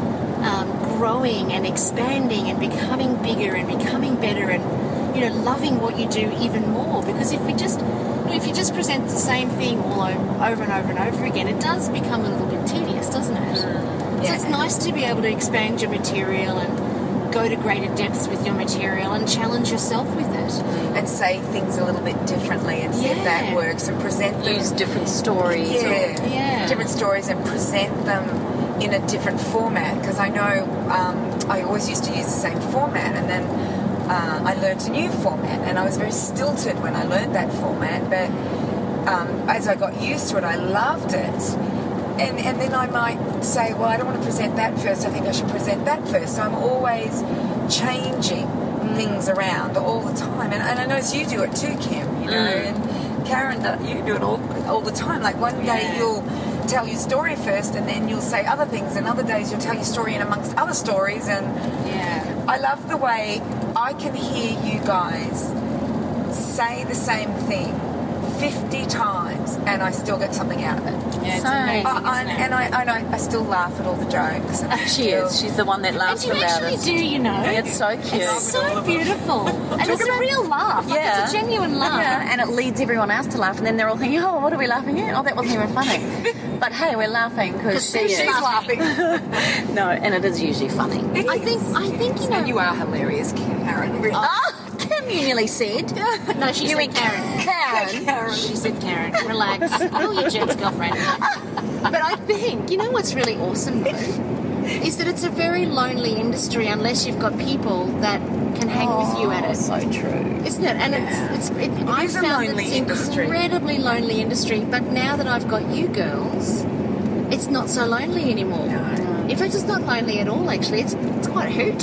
growing and expanding and becoming bigger and becoming better and, you know, loving what you do even more. Because if you just present the same thing all over and over and over again, it does become a little bit tedious, doesn't it? So it's nice to be able to expand your material and go to greater depths with your material and challenge yourself with it. And say things a little bit differently and see if that works, and present them. Use different stories. Different stories, and present them in a different format. Because I know I always used to use the same format, and then I learnt a new format, and I was very stilted when I learnt that format. But as I got used to it, I loved it. And then I might say, well, I don't want to present that first. I think I should present that first. So I'm always changing things around all the time. And I know you do it too, Kim, you know. And Carren, you do it all the time. Like one day you'll tell your story first, and then you'll say other things, and other days you'll tell your story in amongst other stories. And I love the way I can hear you guys say the same thing 50 times, and I still get something out of it. Yeah, it's Same. amazing. I still laugh at all the jokes. And She is. She's the one that laughs And you about actually us. do, you know. It's so cute. It's so beautiful. And it's a real laugh. Like, Yeah. it's a genuine laugh. Yeah, and it leads everyone else to laugh, and then they're all thinking, oh, what are we laughing at? Oh, that wasn't even funny. But hey, we're laughing because she's laughing. No, and it is usually funny. I think you know. And you are hilarious, Carren. Really. Oh, Kim, you nearly said. No, she said Karen. Karen. She said Karen. Relax. Call your Jet's girlfriend. But I think, you know what's really awesome though? Is that it's a very lonely industry unless you've got people that can hang with you at it. So true. Isn't it? And I've is a found lonely it's industry. incredibly lonely industry. But now that I've got you girls, it's not so lonely anymore. In fact, it's not lonely at all. Actually, it's quite a hoot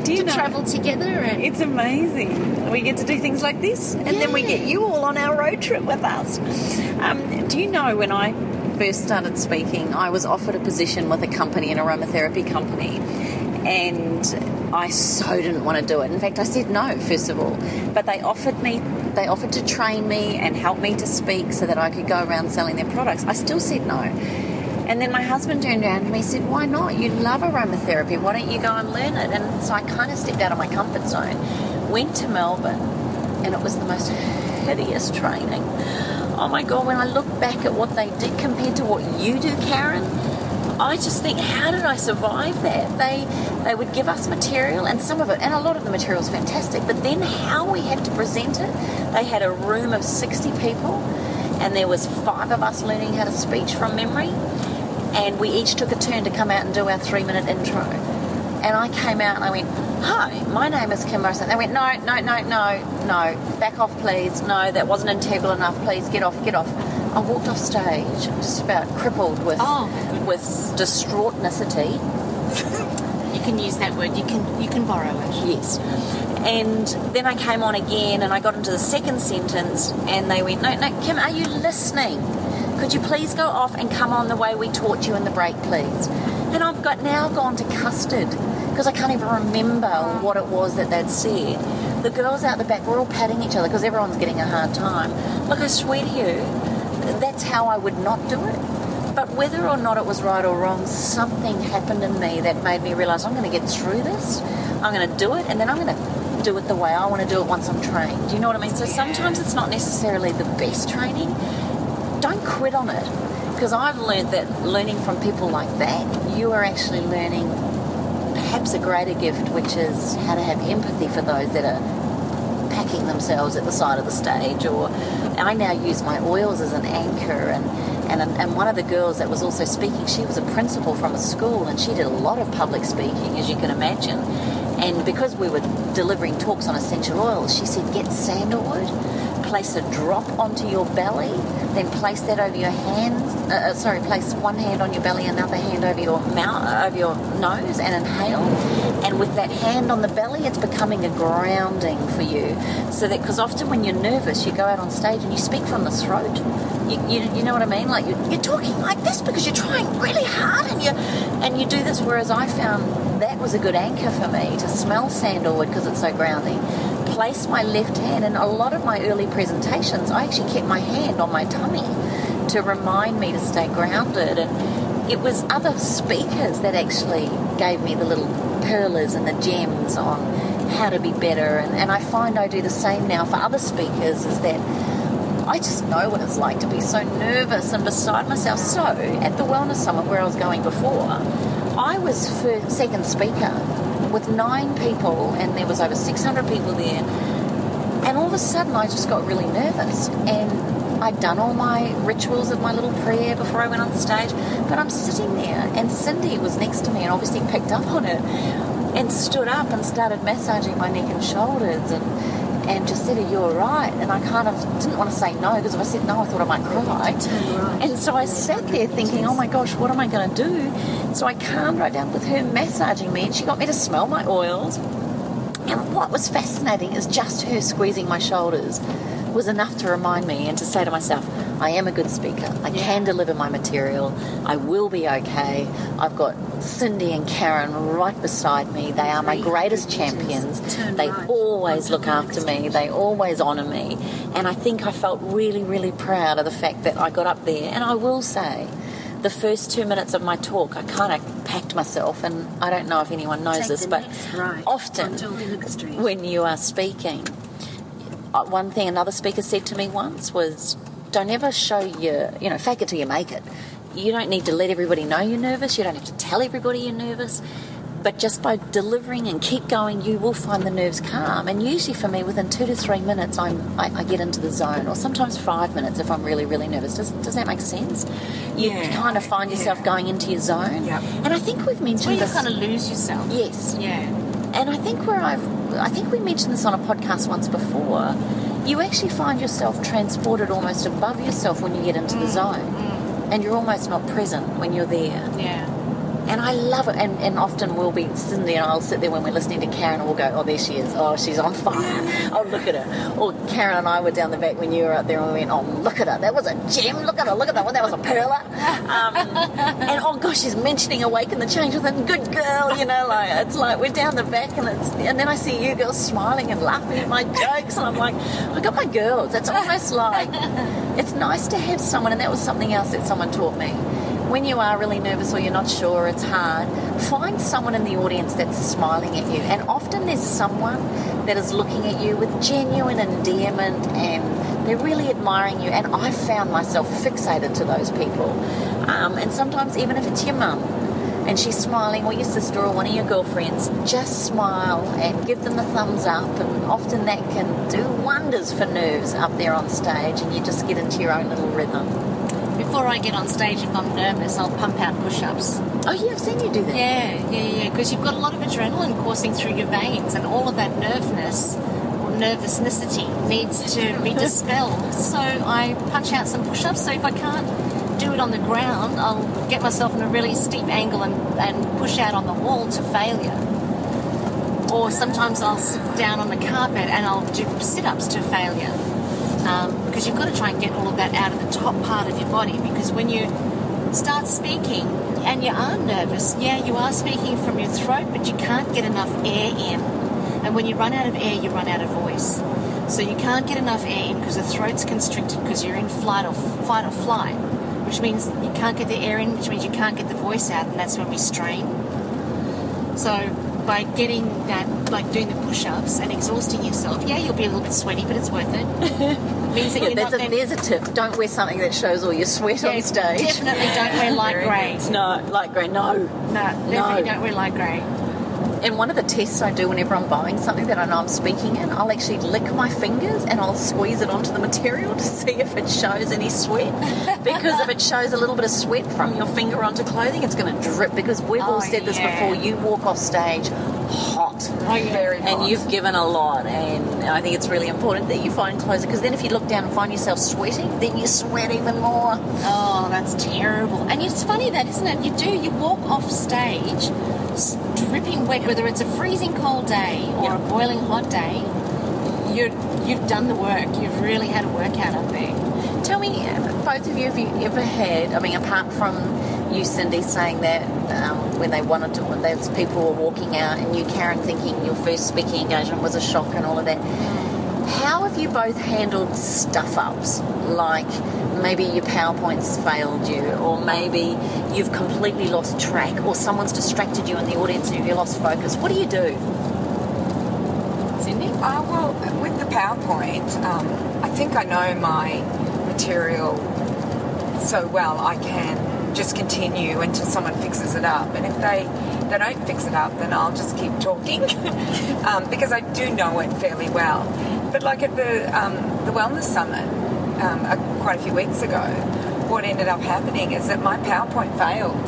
Do you to travel together. And It's amazing. We get to do things like this, and then we get you all on our road trip with us. Do you know, when I first started speaking, I was offered a position with a company, an aromatherapy company, and I so didn't want to do it. In fact, I said no, first of all. But they offered to train me and help me to speak so that I could go around selling their products. I still said no. And then my husband turned around to me and said, why not? You love aromatherapy. Why don't you go and learn it? And so I kind of stepped out of my comfort zone, went to Melbourne, and it was the most hideous training. Oh my God, when I look back at what they did compared to what you do, Carren, I just think, how did I survive that? They would give us material, and some of it, and a lot of the material was fantastic, but then how we had to present it. They had a room of 60 people, and there was 5 of us learning how to speak from memory, and we each took a turn to come out and do our 3-minute intro. And I came out and I went, hi, my name is Kim Morrison. They went, no, back off please, no, that wasn't integral enough, please, get off. I walked off stage, just about crippled with distraughtnicity. You can use that word. You can borrow it. Yes. And then I came on again and I got into the second sentence and they went, no, Kim, are you listening? Could you please go off and come on the way we taught you in the break, please? And I've now gone to custard because I can't even remember what it was that they'd said. The girls out the back were all patting each other because everyone's getting a hard time. Look, I swear to you, that's how I would not do it. But whether or not it was right or wrong, something happened in me that made me realise I'm going to get through this. I'm going to do it, and then I'm going to do it the way I want to do it once I'm trained. Do you know what I mean? So sometimes it's not necessarily the best training. Don't quit on it. Because I've learned that learning from people like that, you are actually learning perhaps a greater gift, which is how to have empathy for those that are packing themselves at the side of the stage. Or I now use my oils as an anchor, and one of the girls that was also speaking, she was a principal from a school and she did a lot of public speaking, as you can imagine. And because we were delivering talks on essential oils, she said, get sandalwood, place a drop onto your belly, then place that over your hands, place one hand on your belly, another hand over your mouth, over your nose, and inhale. And with that hand on the belly, it's becoming a grounding for you. So that, because often when you're nervous, you go out on stage and you speak from the throat. You know what I mean? Like you're talking like this because you're trying really hard and you do this. Whereas I found that was a good anchor for me to smell sandalwood because it's so grounding. Place my left hand, and a lot of my early presentations, I actually kept my hand on my tummy to remind me to stay grounded. And it was other speakers that actually gave me the little perlers and the gems on how to be better. And I find I do the same now for other speakers, is that I just know what it's like to be so nervous and beside myself. So at the Wellness Summit where I was going before, I was second speaker with 9 people, and there was over 600 people there. And all of a sudden I just got really nervous, and I'd done all my rituals of my little prayer before I went on stage, but I'm sitting there and Cyndi was next to me and obviously picked up on it and stood up and started massaging my neck and shoulders and just said, are you all right? And I kind of didn't want to say no, because if I said no I thought I might cry. And so I sat there thinking, oh my gosh, what am I going to do? So I calmed right down with her massaging me, and she got me to smell my oils. And what was fascinating is just her squeezing my shoulders was enough to remind me and to say to myself, I am a good speaker. I can deliver my material. I will be okay. I've got Cyndi and Carren right beside me. They are my greatest champions. They always look after me. They always honour me. And I think I felt really, really proud of the fact that I got up there. And I will say, the first 2 minutes of my talk, I kind of packed myself, and I don't know if anyone knows this, but often when you are speaking, one thing another speaker said to me once was, don't ever show fake it till you make it. You don't need to let everybody know you're nervous. You don't have to tell everybody you're nervous. But just by delivering and keep going, you will find the nerves calm. And usually for me, within 2 to 3 minutes, I get into the zone, or sometimes 5 minutes if I'm really, really nervous. Does that make sense? You kind of find yourself going into your zone. Yep. And I think we've mentioned this. Where you kind of lose yourself. Yes. Yeah. And I think we mentioned this on a podcast once before. You actually find yourself transported almost above yourself when you get into the zone. And you're almost not present when you're there. Yeah. And I love it. And often we'll be Cyndi and I'll sit there when we're listening to Carren and we'll go, oh, there she is. Oh, she's on fire. Oh, look at her. Or Carren and I were down the back when you were up there and we went, oh, look at her. That was a gem. Look at her. Look at that one. That was a perler. And, oh, gosh, she's mentioning Awaken the Change Within. Good girl, it's like we're down the back and then I see you girls smiling and laughing at my jokes and I'm like, I got my girls. It's almost like it's nice to have someone, and that was something else that someone taught me. When you are really nervous or you're not sure, it's hard, find someone in the audience that's smiling at you. And often there's someone that is looking at you with genuine endearment and they're really admiring you. And I found myself fixated to those people. And sometimes even if it's your mum and she's smiling, or your sister or one of your girlfriends, just smile and give them the thumbs up. And often that can do wonders for nerves up there on stage, and you just get into your own little rhythm. Before I get on stage, if I'm nervous, I'll pump out push-ups. Oh, yeah, I've seen you do that. Yeah, because you've got a lot of adrenaline coursing through your veins, and all of that nervousnicity needs to be dispelled. So I punch out some push-ups. So if I can't do it on the ground, I'll get myself in a really steep angle and push out on the wall to failure. Or sometimes I'll sit down on the carpet and I'll do sit-ups to failure. Because you've got to try and get all of that out of the top part of your body, because when you start speaking and you are nervous, you are speaking from your throat, but you can't get enough air in. And when you run out of air, you run out of voice. So you can't get enough air in because the throat's constricted because you're in fight or flight, which means you can't get the air in, which means you can't get the voice out, and that's when we strain. So by getting that, like doing the push-ups and exhausting yourself, you'll be a little bit sweaty, but it's worth it. Means that there's a tip. Don't wear something that shows all your sweat on stage. Definitely don't wear light grey. No, light grey, no. Definitely don't wear light grey. And one of the tests I do whenever I'm buying something that I know I'm speaking in, I'll actually lick my fingers and I'll squeeze it onto the material to see if it shows any sweat. Because if it shows a little bit of sweat from your finger onto clothing, it's going to drip. Because we've all said this before, you walk off stage hot. Very hot. And you've given a lot. And I think it's really important that you find clothes, because then if you look down and find yourself sweating, then you sweat even more. Oh, that's terrible. And it's funny that, isn't it? You walk off stage dripping wet, whether it's a freezing cold day or a boiling hot day. You've done the work. You've really had a workout up there. Tell me, both of you, have you ever had, I mean, apart from you, Cyndi, saying that when those people were walking out, and you, Carren, thinking your first speaking engagement was a shock and all of that, how have you both handled stuff-ups? Like maybe your PowerPoints failed you, or maybe you've completely lost track, or someone's distracted you in the audience and you lost focus. What do you do? Cyndi? Well, with the PowerPoint, I think I know my material so well I can just continue until someone fixes it up. And if they don't fix it up, then I'll just keep talking because I do know it fairly well. But like at the Wellness Summit quite a few weeks ago, what ended up happening is that my PowerPoint failed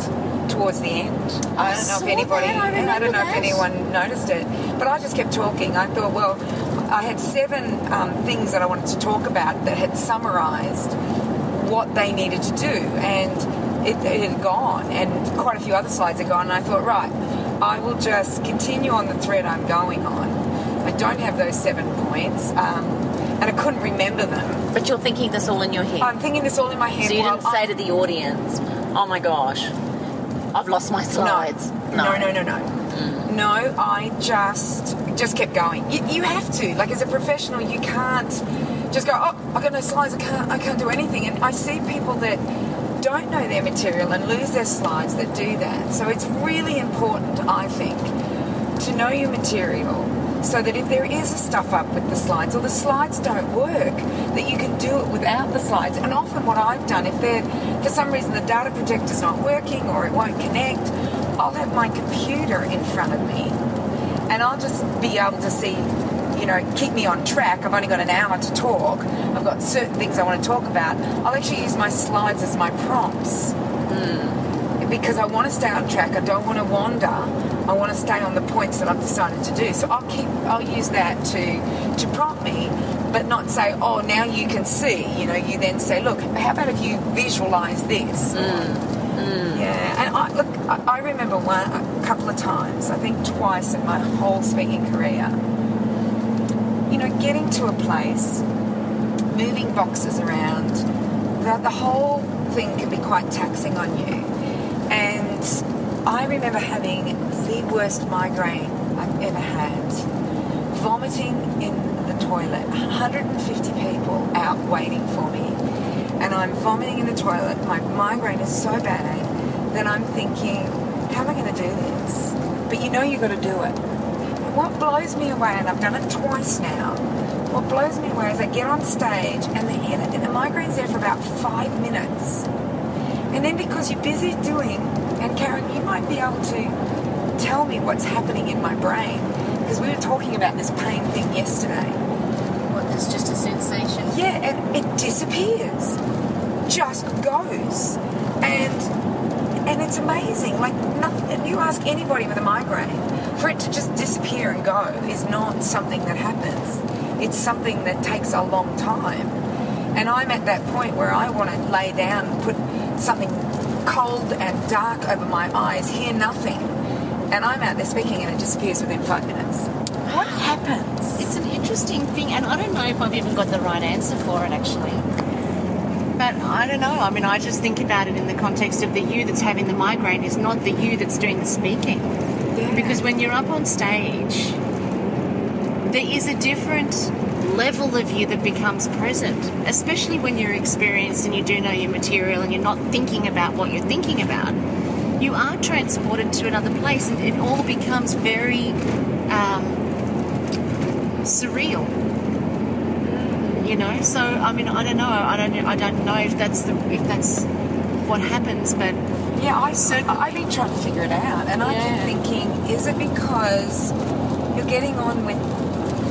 towards the end. I don't know if anybody, and I don't know if anyone noticed it, but I just kept talking. I thought, well, I had 7 things that I wanted to talk about that had summarised what they needed to do, and it had gone, and quite a few other slides had gone, and I thought, right, I will just continue on the thread I'm going on. I don't have those 7 points, and I couldn't remember them. But you're thinking this all in your head? I'm thinking this all in my head. So you didn't say to the audience, oh my gosh, I've lost my slides? No. No, I just kept going. You have to. Like, as a professional, you can't just go, oh, I've got no slides, I can't do anything. And I see people that don't know their material and lose their slides that do that. So it's really important, I think, to know your material, so that if there is a stuff up with the slides, or the slides don't work, that you can do it without the slides. And often what I've done, if for some reason the data projector's not working or it won't connect, I'll have my computer in front of me and I'll just be able to see, keep me on track. I've only got an hour to talk. I've got certain things I want to talk about. I'll actually use my slides as my prompts because I want to stay on track. I don't want to wander. I want to stay on the points that I've decided to do. So I'll use that to prompt me, but not say, oh, now you can see. You then say, look, how about if you visualise this? Yeah, and I remember a couple of times, I think twice in my whole speaking career, getting to a place, moving boxes around, the whole thing can be quite taxing on you. And I remember having the worst migraine I've ever had, vomiting in the toilet, 150 people out waiting for me, and I'm vomiting in the toilet. My migraine is so bad that I'm thinking, how am I going to do this? But you've got to do it. What blows me away, and I've done it twice now, what blows me away is I get on stage and the migraine's there for about 5 minutes. And then because you're busy doing, and Carren, you might be able to tell me what's happening in my brain, because we were talking about this pain thing yesterday. What, there's just a sensation? Yeah, and it disappears. Just goes. And it's amazing. Like, nothing, you ask anybody with a migraine, for it to just disappear and go is not something that happens. It's something that takes a long time. And I'm at that point where I want to lay down and put something cold and dark over my eyes, hear nothing. And I'm out there speaking and it disappears within 5 minutes. What happens? It's an interesting thing, and I don't know if I've even got the right answer for it, actually. But I don't know. I mean, I just think about it in the context of the you that's having the migraine is not the you that's doing the speaking. Yeah. Because when you're up on stage, there is a different level of you that becomes present, especially when you're experienced and you do know your material and you're not thinking about what you're thinking about. You are transported to another place, and it all becomes very surreal. You know, so I mean, I don't know. I don't know if that's what happens, but yeah, I've been trying to figure it out, and I've been thinking, is it because you're getting on with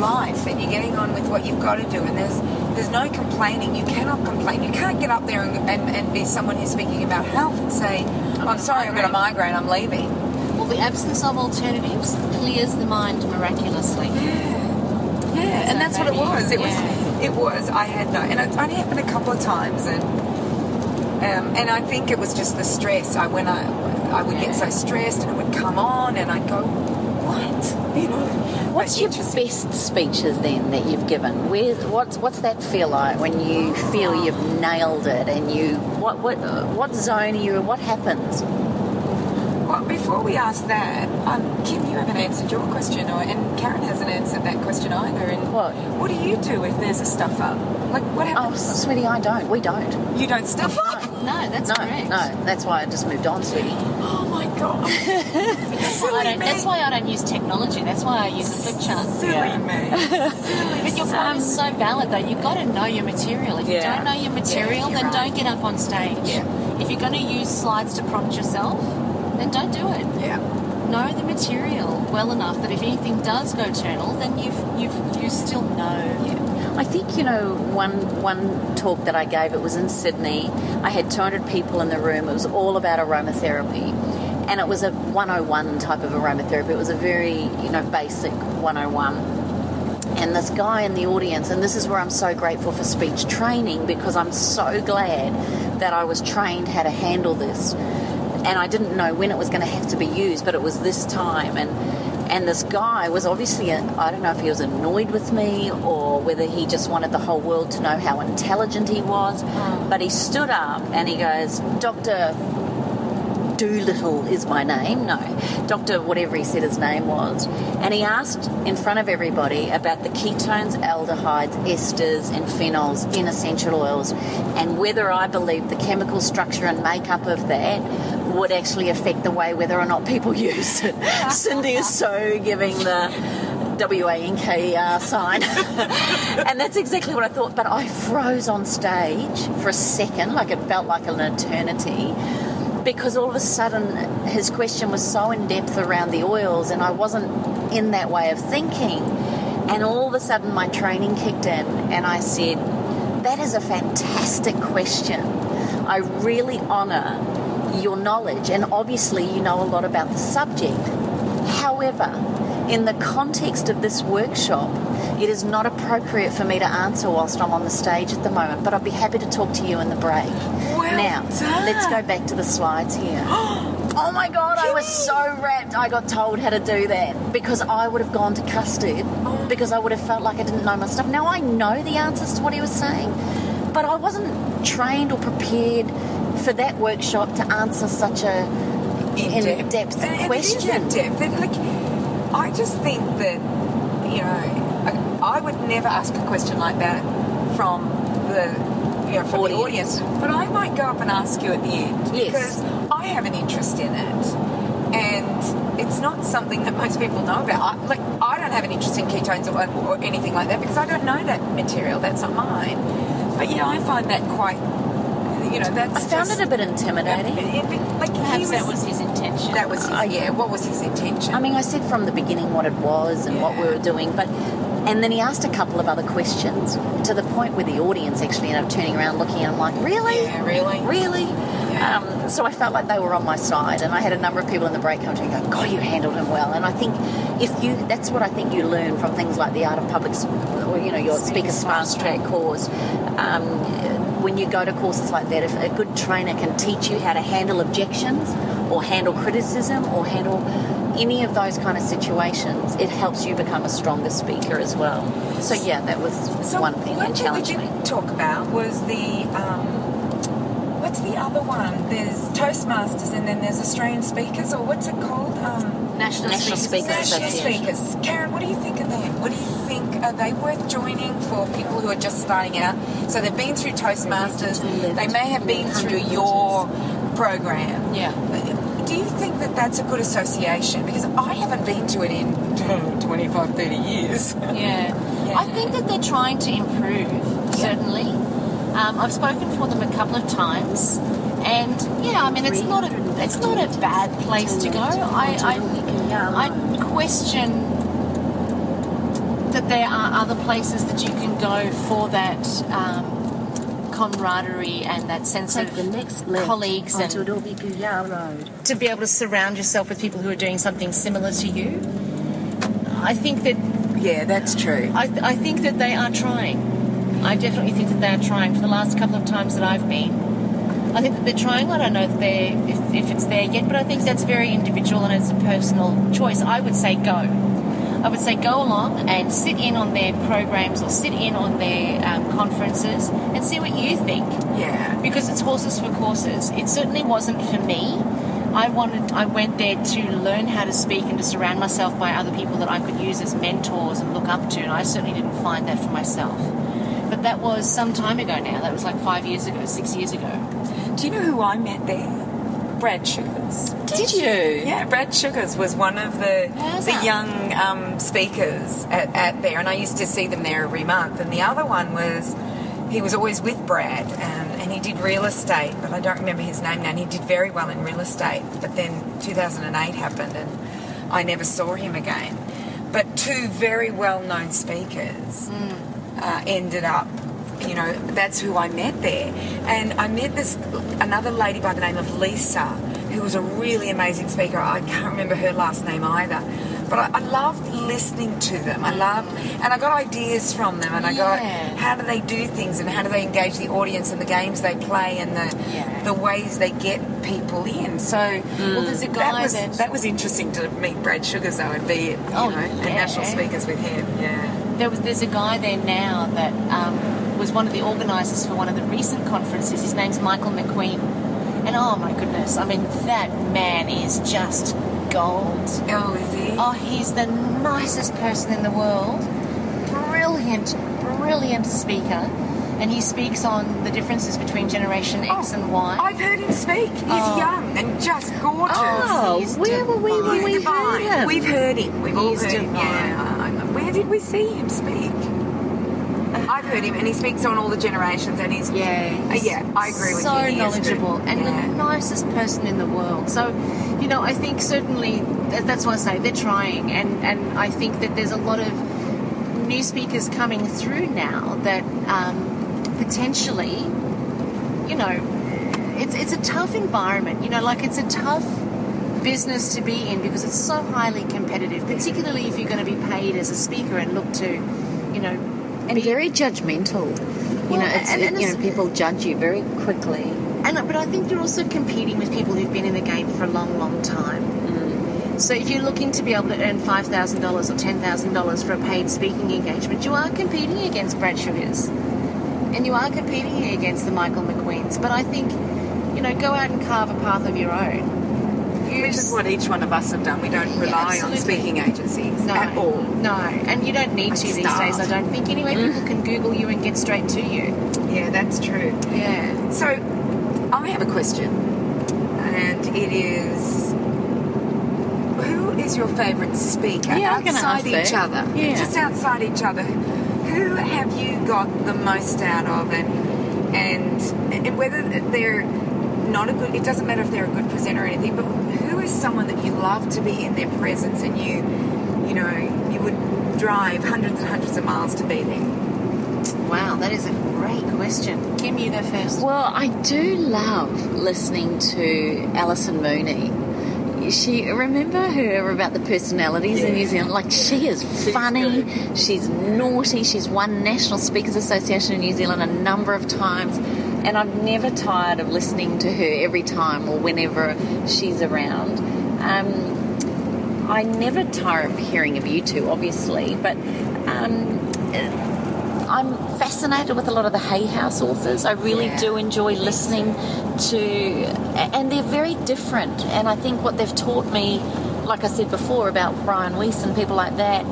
life and you're getting on with what you've got to do, and there's no complaining. You cannot complain. You can't get up there and be someone who's speaking about health and say, I'm sorry, I've got a migraine, I'm leaving. Well, the absence of alternatives clears the mind miraculously. Yeah, and that's what it was. It was. I had no, and it only happened a couple of times, and I think it was just the stress. I would get so stressed, and it would come on, and I'd go, what? You know. What's your best speeches then that you've given? What's that feel like when you feel you've nailed it, and what zone are you in? What happens? Well, before we ask that, Kim, you haven't answered your question, and Carren hasn't answered that question either. And what do you do if there's a stuff up? Like, what happens? Oh, sweetie, I don't. We don't. You don't stuff up? No, that's correct. No, that's why I just moved on, sweetie. Oh my God. That's why I don't use technology. That's why I use a flip chart. Silly me. But your point is so valid, though. You've got to know your material. If you don't know your material, then don't get up on stage. Yeah. If you're going to use slides to prompt yourself, then don't do it. Yeah. Know the material well enough that if anything does go journal, then you still know. Yeah. I think, one talk that I gave, it was in Sydney. I had 200 people in the room. It was all about aromatherapy. And it was a 101 type of aromatherapy. It was a very, basic 101. And this guy in the audience, and this is where I'm so grateful for speech training, because I'm so glad that I was trained how to handle this. And I didn't know when it was going to have to be used, but it was this time. And this guy was obviously, I don't know if he was annoyed with me or whether he just wanted the whole world to know how intelligent he was. But he stood up and he goes, Dr. Doolittle is my name. No, Dr. whatever he said his name was. And he asked in front of everybody about the ketones, aldehydes, esters and phenols in essential oils, and whether I believed the chemical structure and makeup of that would actually affect the way whether or not people use it. Cyndi is so giving the WANKER sign. And that's exactly what I thought. But I froze on stage for a second, like it felt like an eternity, because all of a sudden his question was so in depth around the oils and I wasn't in that way of thinking. And all of a sudden my training kicked in and I said, that is a fantastic question. I really honour your knowledge, and obviously you know a lot about the subject. However, in the context of this workshop, it is not appropriate for me to answer whilst I'm on the stage at the moment, but I'd be happy to talk to you in the break. Now, let's go back to the slides here. Oh my God, I was so wrapped I got told how to do that, because I would have gone to custard, because I would have felt like I didn't know my stuff. Now I know the answers to what he was saying, but I wasn't trained or prepared for that workshop to answer such a in-depth question. It is in-depth. I just think that, I would never ask a question like that from the audience. But I might go up and ask you at the end, because I have an interest in it. And it's not something that most people know about. I don't have an interest in ketones or anything like that, because I don't know that material. That's not mine. But, I find that quite... I found it a bit intimidating. Perhaps that was his intention. That was his, what was his intention? I mean, I said from the beginning what it was and what we were doing, but And then he asked a couple of other questions to the point where the audience actually ended up turning around looking at him like, really? Yeah, really? Really? So I felt like they were on my side, and I had a number of people in the break come to me and go, God, you handled him well. And I think that's what I think you learn from things like the Art of Public, or, your Speaker's Fast Track course. When you go to courses like that, if a good trainer can teach you how to handle objections or handle criticism or handle any of those kind of situations, it helps you become a stronger speaker as well. So yeah, that was one thing that challenged me. One thing we didn't talk about was the what's the other one? There's Toastmasters and then there's Australian Speakers, or what's it called? National Speakers National Association. Speakers. Karen, what do you think of them? What do you think? Are they worth joining for people who are just starting out? So they've been through Toastmasters. They may have been through your program. Yeah. Do you think that that's a good association? Because I haven't been to it in 25, 30 years. Yeah. I think that they're trying to improve, certainly. I've spoken for them a couple of times, and it's not a bad place to go. I question that there are other places that you can go for that camaraderie and that sense of the next left colleagues and Road. to be able to surround yourself with people who are doing something similar to you. I think that Yeah, that's true. I think that they are trying. I definitely think that they are trying. For the last couple of times that I've been, I think that they're trying. I don't know if it's there yet, but I think that's very individual and it's a personal choice. I would say go. I would say go along and sit in on their programs or sit in on their conferences and see what you think. Yeah. Because it's horses for courses. It certainly wasn't for me. I went there to learn how to speak and to surround myself by other people that I could use as mentors and look up to, and I certainly didn't find that for myself. But that was some time ago now. That was like 5 years ago, 6 years ago. Do you know who I met there? Brad Sugars. Did you? Yeah, Brad Sugars was one of the young speakers at there, and I used to see them there every month. And the other one was, he was always with Brad, and he did real estate, but I don't remember his name now, and he did very well in real estate. But then 2008 happened, and I never saw him again. But two very well-known speakers ended up, that's who I met there. And I met another lady by the name of Lisa, who was a really amazing speaker. I can't remember her last name either. But I loved listening to them. And I got ideas from them, and I got how do they do things and how do they engage the audience and the games they play and the ways they get people in. So well, there's a guy that was interesting to meet Brad Sugars though and be at National Speakers with him. Yeah. There's a guy there now that was one of the organisers for one of the recent conferences. His name's Michael McQueen. And oh my goodness, I mean, that man is just gold. Oh, is he? Oh, he's the nicest person in the world. Brilliant speaker. And he speaks on the differences between Generation X and Y. I've heard him speak. He's young and just gorgeous. Oh, where were we when we heard him? We've heard him. We've all heard him. Divine. Yeah. Where did we see him speak? I've heard him, and he speaks on all the generations, and he's I agree with you. So knowledgeable and the nicest person in the world. So, I think certainly that's why I say they're trying, and I think that there's a lot of new speakers coming through now that potentially, it's a tough environment. It's a tough business to be in because it's so highly competitive, particularly if you're going to be paid as a speaker and look to, and very judgmental. People judge you very quickly. But I think you're also competing with people who've been in the game for a long, long time. So if you're looking to be able to earn $5,000 or $10,000 for a paid speaking engagement, you are competing against Brad Sugars. And you are competing against the Michael McQueens. But I think, go out and carve a path of your own. Which is what each one of us have done. We don't rely on speaking agencies at all. No, and you don't need to these days, I don't think. Anyway, people can Google you and get straight to you. Yeah, that's true. Yeah. So, I have a question, and it is, who is your favourite speaker outside each other? Yeah. Just outside each other. Who have you got the most out of, and whether they're not a good, it doesn't matter if they're a good presenter or anything, but who is someone that you love to be in their presence and you would drive hundreds and hundreds of miles to be there? Wow, that is a great question. Kim, you go first. Well, I do love listening to Alison Mooney. Remember her about the personalities in New Zealand? Like, she is funny, she's naughty, she's won National Speakers Association in New Zealand a number of times, and I'm never tired of listening to her every time or whenever she's around. I never tire of hearing of you two, obviously, but I'm fascinated with a lot of the Hay House authors. I really do enjoy listening to, and they're very different. And I think what they've taught me, like I said before about Brian Weiss and people like that,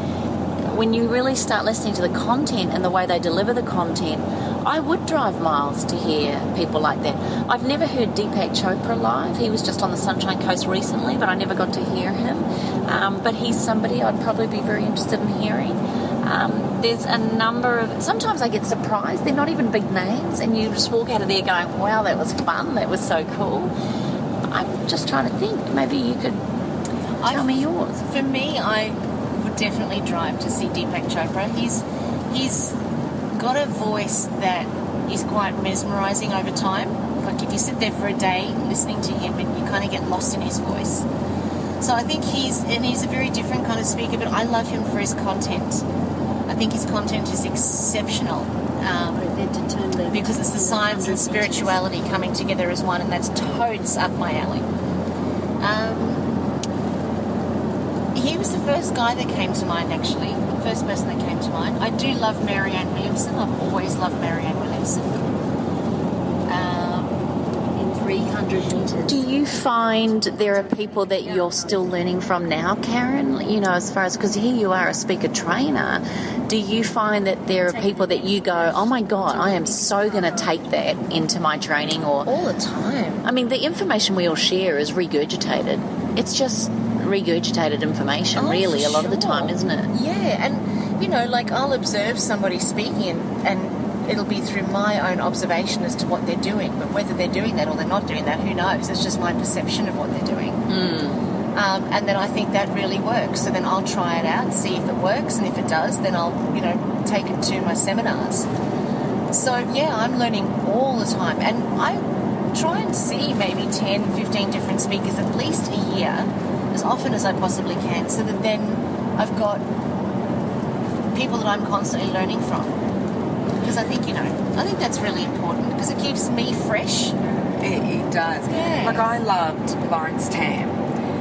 when you really start listening to the content and the way they deliver the content, I would drive miles to hear people like that. I've never heard Deepak Chopra live. He was just on the Sunshine Coast recently, but I never got to hear him. But he's somebody I'd probably be very interested in hearing. There's a number of... Sometimes I get surprised. They're not even big names, and you just walk out of there going, wow, that was fun. That was so cool. I'm just trying to think. Maybe you could tell me yours. For me, I would definitely drive to see Deepak Chopra. He's got a voice that is quite mesmerising over time. Like, if you sit there for a day listening to him, and you kind of get lost in his voice. So I think he's a very different kind of speaker, but I love him for his content. I think his content is exceptional because it's the science and spirituality coming together as one, and that's totes up my alley. He was the first guy that came to mind, actually. First person that came to mind. I do love Marianne Williamson. I've always loved Marianne Williamson. 300 metres. Do you find there are people that you're still learning from now, Carren? You know, as far as, because here you are a speaker trainer, do you find that there are people that you go, oh my God, I am so going to take that into my training? Or all the time. I mean, the information we all share is regurgitated. It's just regurgitated information, really, a lot of the time, isn't it? Yeah, and, you know, like, I'll observe somebody speaking and it'll be through my own observation as to what they're doing, but whether they're doing that or they're not doing that, who knows? It's just my perception of what they're doing. And then I think that really works. So then I'll try it out, see if it works, and if it does, then I'll, you know, take it to my seminars. So, yeah, I'm learning all the time. And I try and see maybe 10, 15 different speakers at least a year, as often as I possibly can, so that then I've got people that I'm constantly learning from. Because I think that's really important, because it keeps me fresh. It does. Yeah. Like, I loved Lawrence Tam.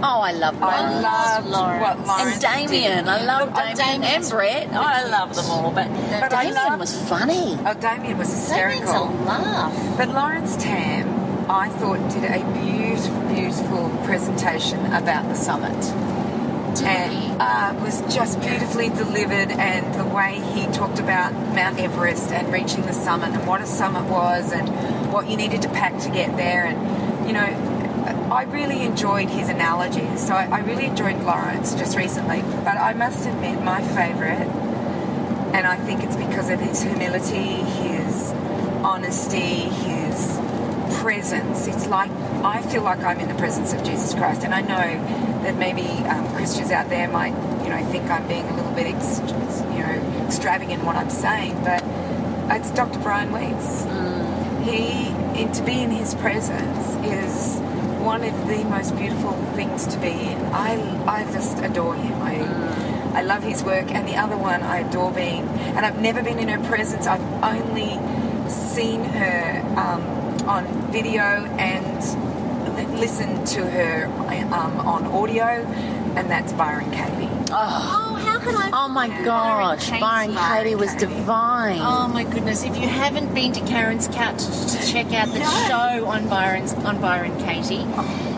Oh, I love Lawrence. I loved what Lawrence and Damien. did. I love Damien and Brett. Oh, I love them all. But Damien was funny. Oh, Damien was hysterical. Damien's a laugh. But Lawrence Tam, I thought, did a beautiful, beautiful presentation about the summit. And was just beautifully delivered, and the way he talked about Mount Everest and reaching the summit and what a summit was and what you needed to pack to get there. And, you know, I really enjoyed his analogies. So I really enjoyed Lawrence just recently. But I must admit, my favourite, and I think it's because of his humility, his honesty, his presence. It's like, I feel like I'm in the presence of Jesus Christ. And I know that maybe Christians out there might, you know, think I'm being a little bit, extravagant in what I'm saying, but it's Dr. Brian Weiss. To be in his presence is one of the most beautiful things to be in. I just adore him. I love his work. And the other one I adore and I've never been in her presence. I've only seen her on video and listen to her on audio, and that's Byron Katie. How could I? Oh my gosh, Byron Katie was divine. Oh my goodness! If you haven't been to Karen's Couch to check out the show on Byron Katie,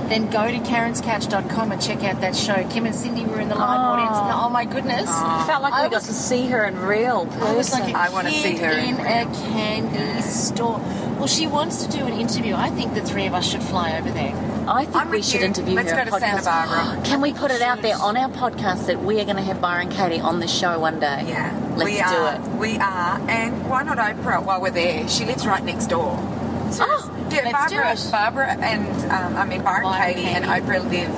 then go to karenscouch.com and check out that show. Kim and Cyndi were in the live audience. Oh my goodness! I felt like we got to see her in real person. I was like I want to see her in a candy store. Well, she wants to do an interview. I think the three of us should fly over there. I think we should interview Let's her. Let's go to Santa Barbara. Can we put it out there on our podcast that we are going to have Byron Katie on the show one day? Yeah. Let's do it. We are. And why not Oprah while we're there? She lives right next door. So let's do it. Barbara and Byron Katie and Oprah live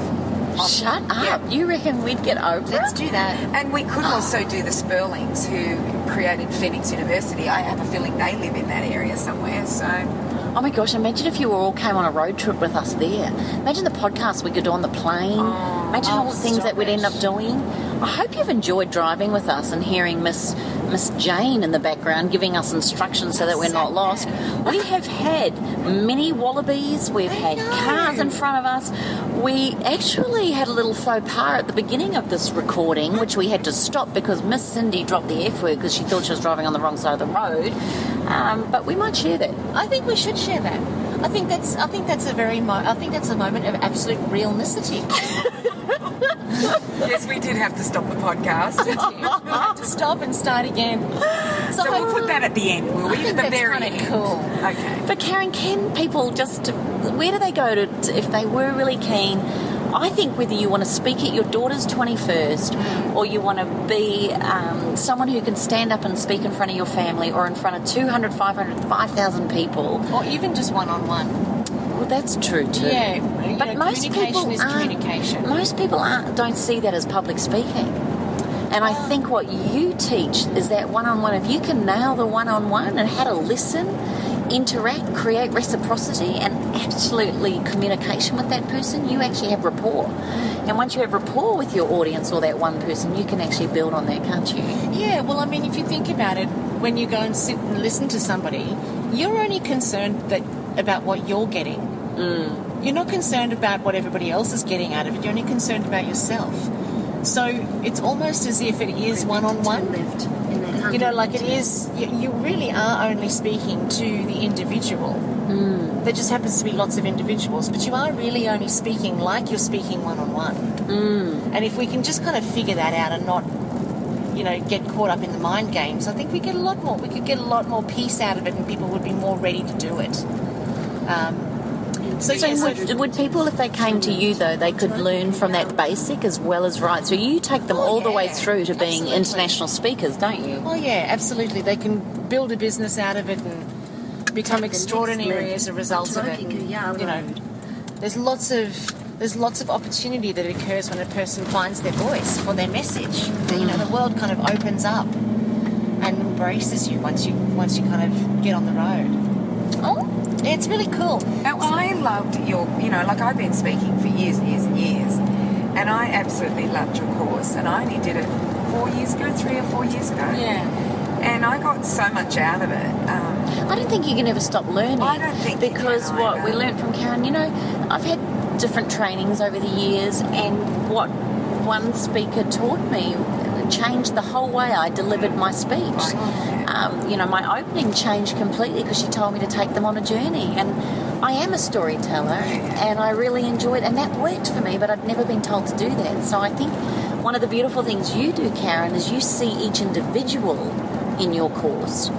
Shut up. Yeah. You reckon we'd get Oprah? Let's do that. And we could also do the Sperlings who created Phoenix University. I have a feeling they live in that area somewhere, so... Oh my gosh, imagine if you all came on a road trip with us there. Imagine the podcast we could do on the plane. Imagine all the things that we'd end up doing. I hope you've enjoyed driving with us and hearing Miss Jane in the background giving us instructions so that we're not lost. We have had mini wallabies, we've had cars in front of us. We actually had a little faux pas at the beginning of this recording, which we had to stop because Miss Cyndi dropped the F word because she thought she was driving on the wrong side of the road. But we might share that. I think we should share that. I think that's a moment of absolute realnicity. Yes, we did have to stop the podcast. We have to stop and start again. So we'll put that at the end, will we? I think At the very kind end. of cool. Okay. But Carren, can people where do they go to if they were really keen? I think whether you want to speak at your daughter's 21st or you want to be someone who can stand up and speak in front of your family or in front of 200, 500, 5,000 people. Or even just one-on-one. Well, that's true too. Yeah, but most people is communication. Most people don't see that as public speaking. And I think what you teach is that one-on-one. If you can nail the one-on-one and how to listen, interact, create reciprocity and absolutely communication with that person, you actually have rapport. And once you have rapport with your audience or that one person, you can actually build on that, can't you? Yeah, well, I mean, if you think about it, when you go and sit and listen to somebody, you're only concerned about what you're getting. You're not concerned about what everybody else is getting out of it. You're only concerned about yourself. So it's almost as if it is one-on-one. You know, like it is, you really are only speaking to the individual. There just happens to be lots of individuals, but you are really only speaking like you're speaking one-on-one. And if we can just kind of figure that out and not, get caught up in the mind games, I think we could get a lot more peace out of it and people would be more ready to do it. So would people, if they came to you, though, they could learn from that basic as well as right? So you take them all the way through to being international speakers, don't you? Oh, yeah, absolutely. They can build a business out of it and become extraordinary as a result of it. And, there's lots of opportunity that occurs when a person finds their voice or their message. The world kind of opens up and embraces you once you kind of get on the road. Oh, yeah, it's really cool. Now, I loved your, I've been speaking for years and years and years, and I absolutely loved your course, and I only did it 3 or 4 years ago. Yeah. And I got so much out of it. I don't think you can ever stop learning. I don't think because you can what either. we learned from Carren, I've had different trainings over the years, and what one speaker taught me changed the whole way I delivered my speech. My opening changed completely because she told me to take them on a journey, and I am a storyteller, and I really enjoyed, and that worked for me, but I'd never been told to do that. So I think one of the beautiful things you do, Carren, is you see each individual in your course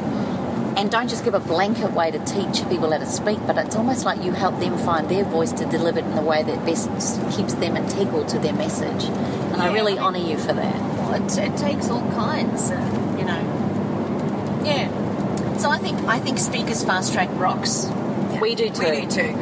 and don't just give a blanket way to teach people how to speak, but it's almost like you help them find their voice to deliver it in the way that best keeps them integral to their message. And I really honour you for that. Well, it takes all kinds, Yeah. So I think Speakers Fast Track rocks. We do too. We do too.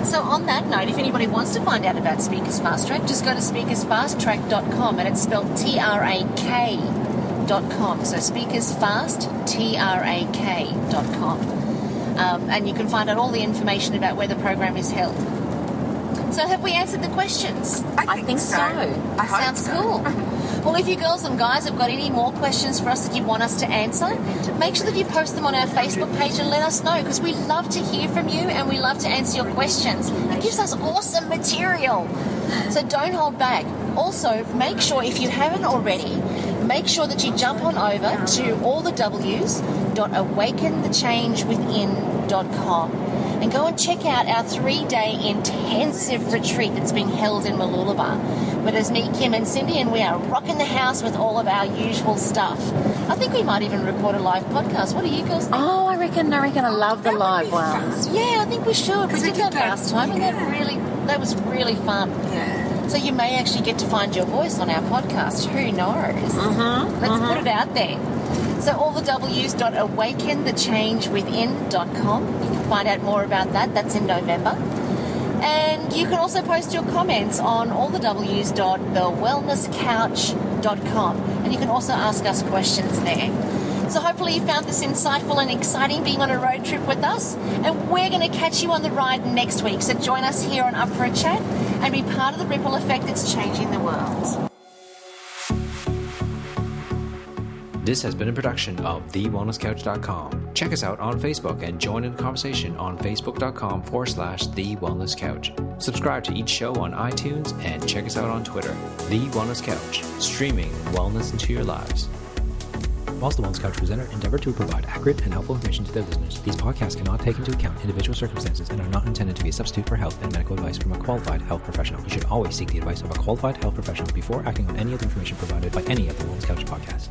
So on that note, if anybody wants to find out about Speakers Fast Track, just go to speakersfasttrack.com, and it's spelled TRAK.com. So speakersfast.TRAK.com. And you can find out all the information about where the program is held. So have we answered the questions? I think so. I hope Sounds so. cool. Well, if you girls and guys have got any more questions for us that you want us to answer, make sure that you post them on our Facebook page and let us know, because we love to hear from you and we love to answer your questions. It gives us awesome material. So don't hold back. Also, make sure, if you haven't already, make sure that you jump on over to allthews.awakenthechangewithin.com and go and check out our 3-day intensive retreat that's being held in Mooloolaba. But there's me, Kim and Cyndi, and we are rocking the house with all of our usual stuff. I think we might even record a live podcast. What do you girls think? Oh, I reckon I love the live ones. Yeah, I think we should. We did that last time, and that was really fun. Yeah. So you may actually get to find your voice on our podcast. Who knows? Let's put it out there. So allthews.awakenthechangewithin.com. You can find out more about that. That's in November. And you can also post your comments on allthews.thewellnesscouch.com. And you can also ask us questions there. So hopefully you found this insightful and exciting being on a road trip with us. And we're going to catch you on the ride next week. So join us here on Up for a Chat and be part of the ripple effect that's changing the world. This has been a production of TheWellnessCouch.com. Check us out on Facebook and join in the conversation on Facebook.com/The Wellness Couch. Subscribe to each show on iTunes and check us out on Twitter. The Wellness Couch, streaming wellness into your lives. Whilst the Wellness Couch presenter endeavor to provide accurate and helpful information to their listeners, these podcasts cannot take into account individual circumstances and are not intended to be a substitute for health and medical advice from a qualified health professional. You should always seek the advice of a qualified health professional before acting on any of the information provided by any of the Wellness Couch podcasts.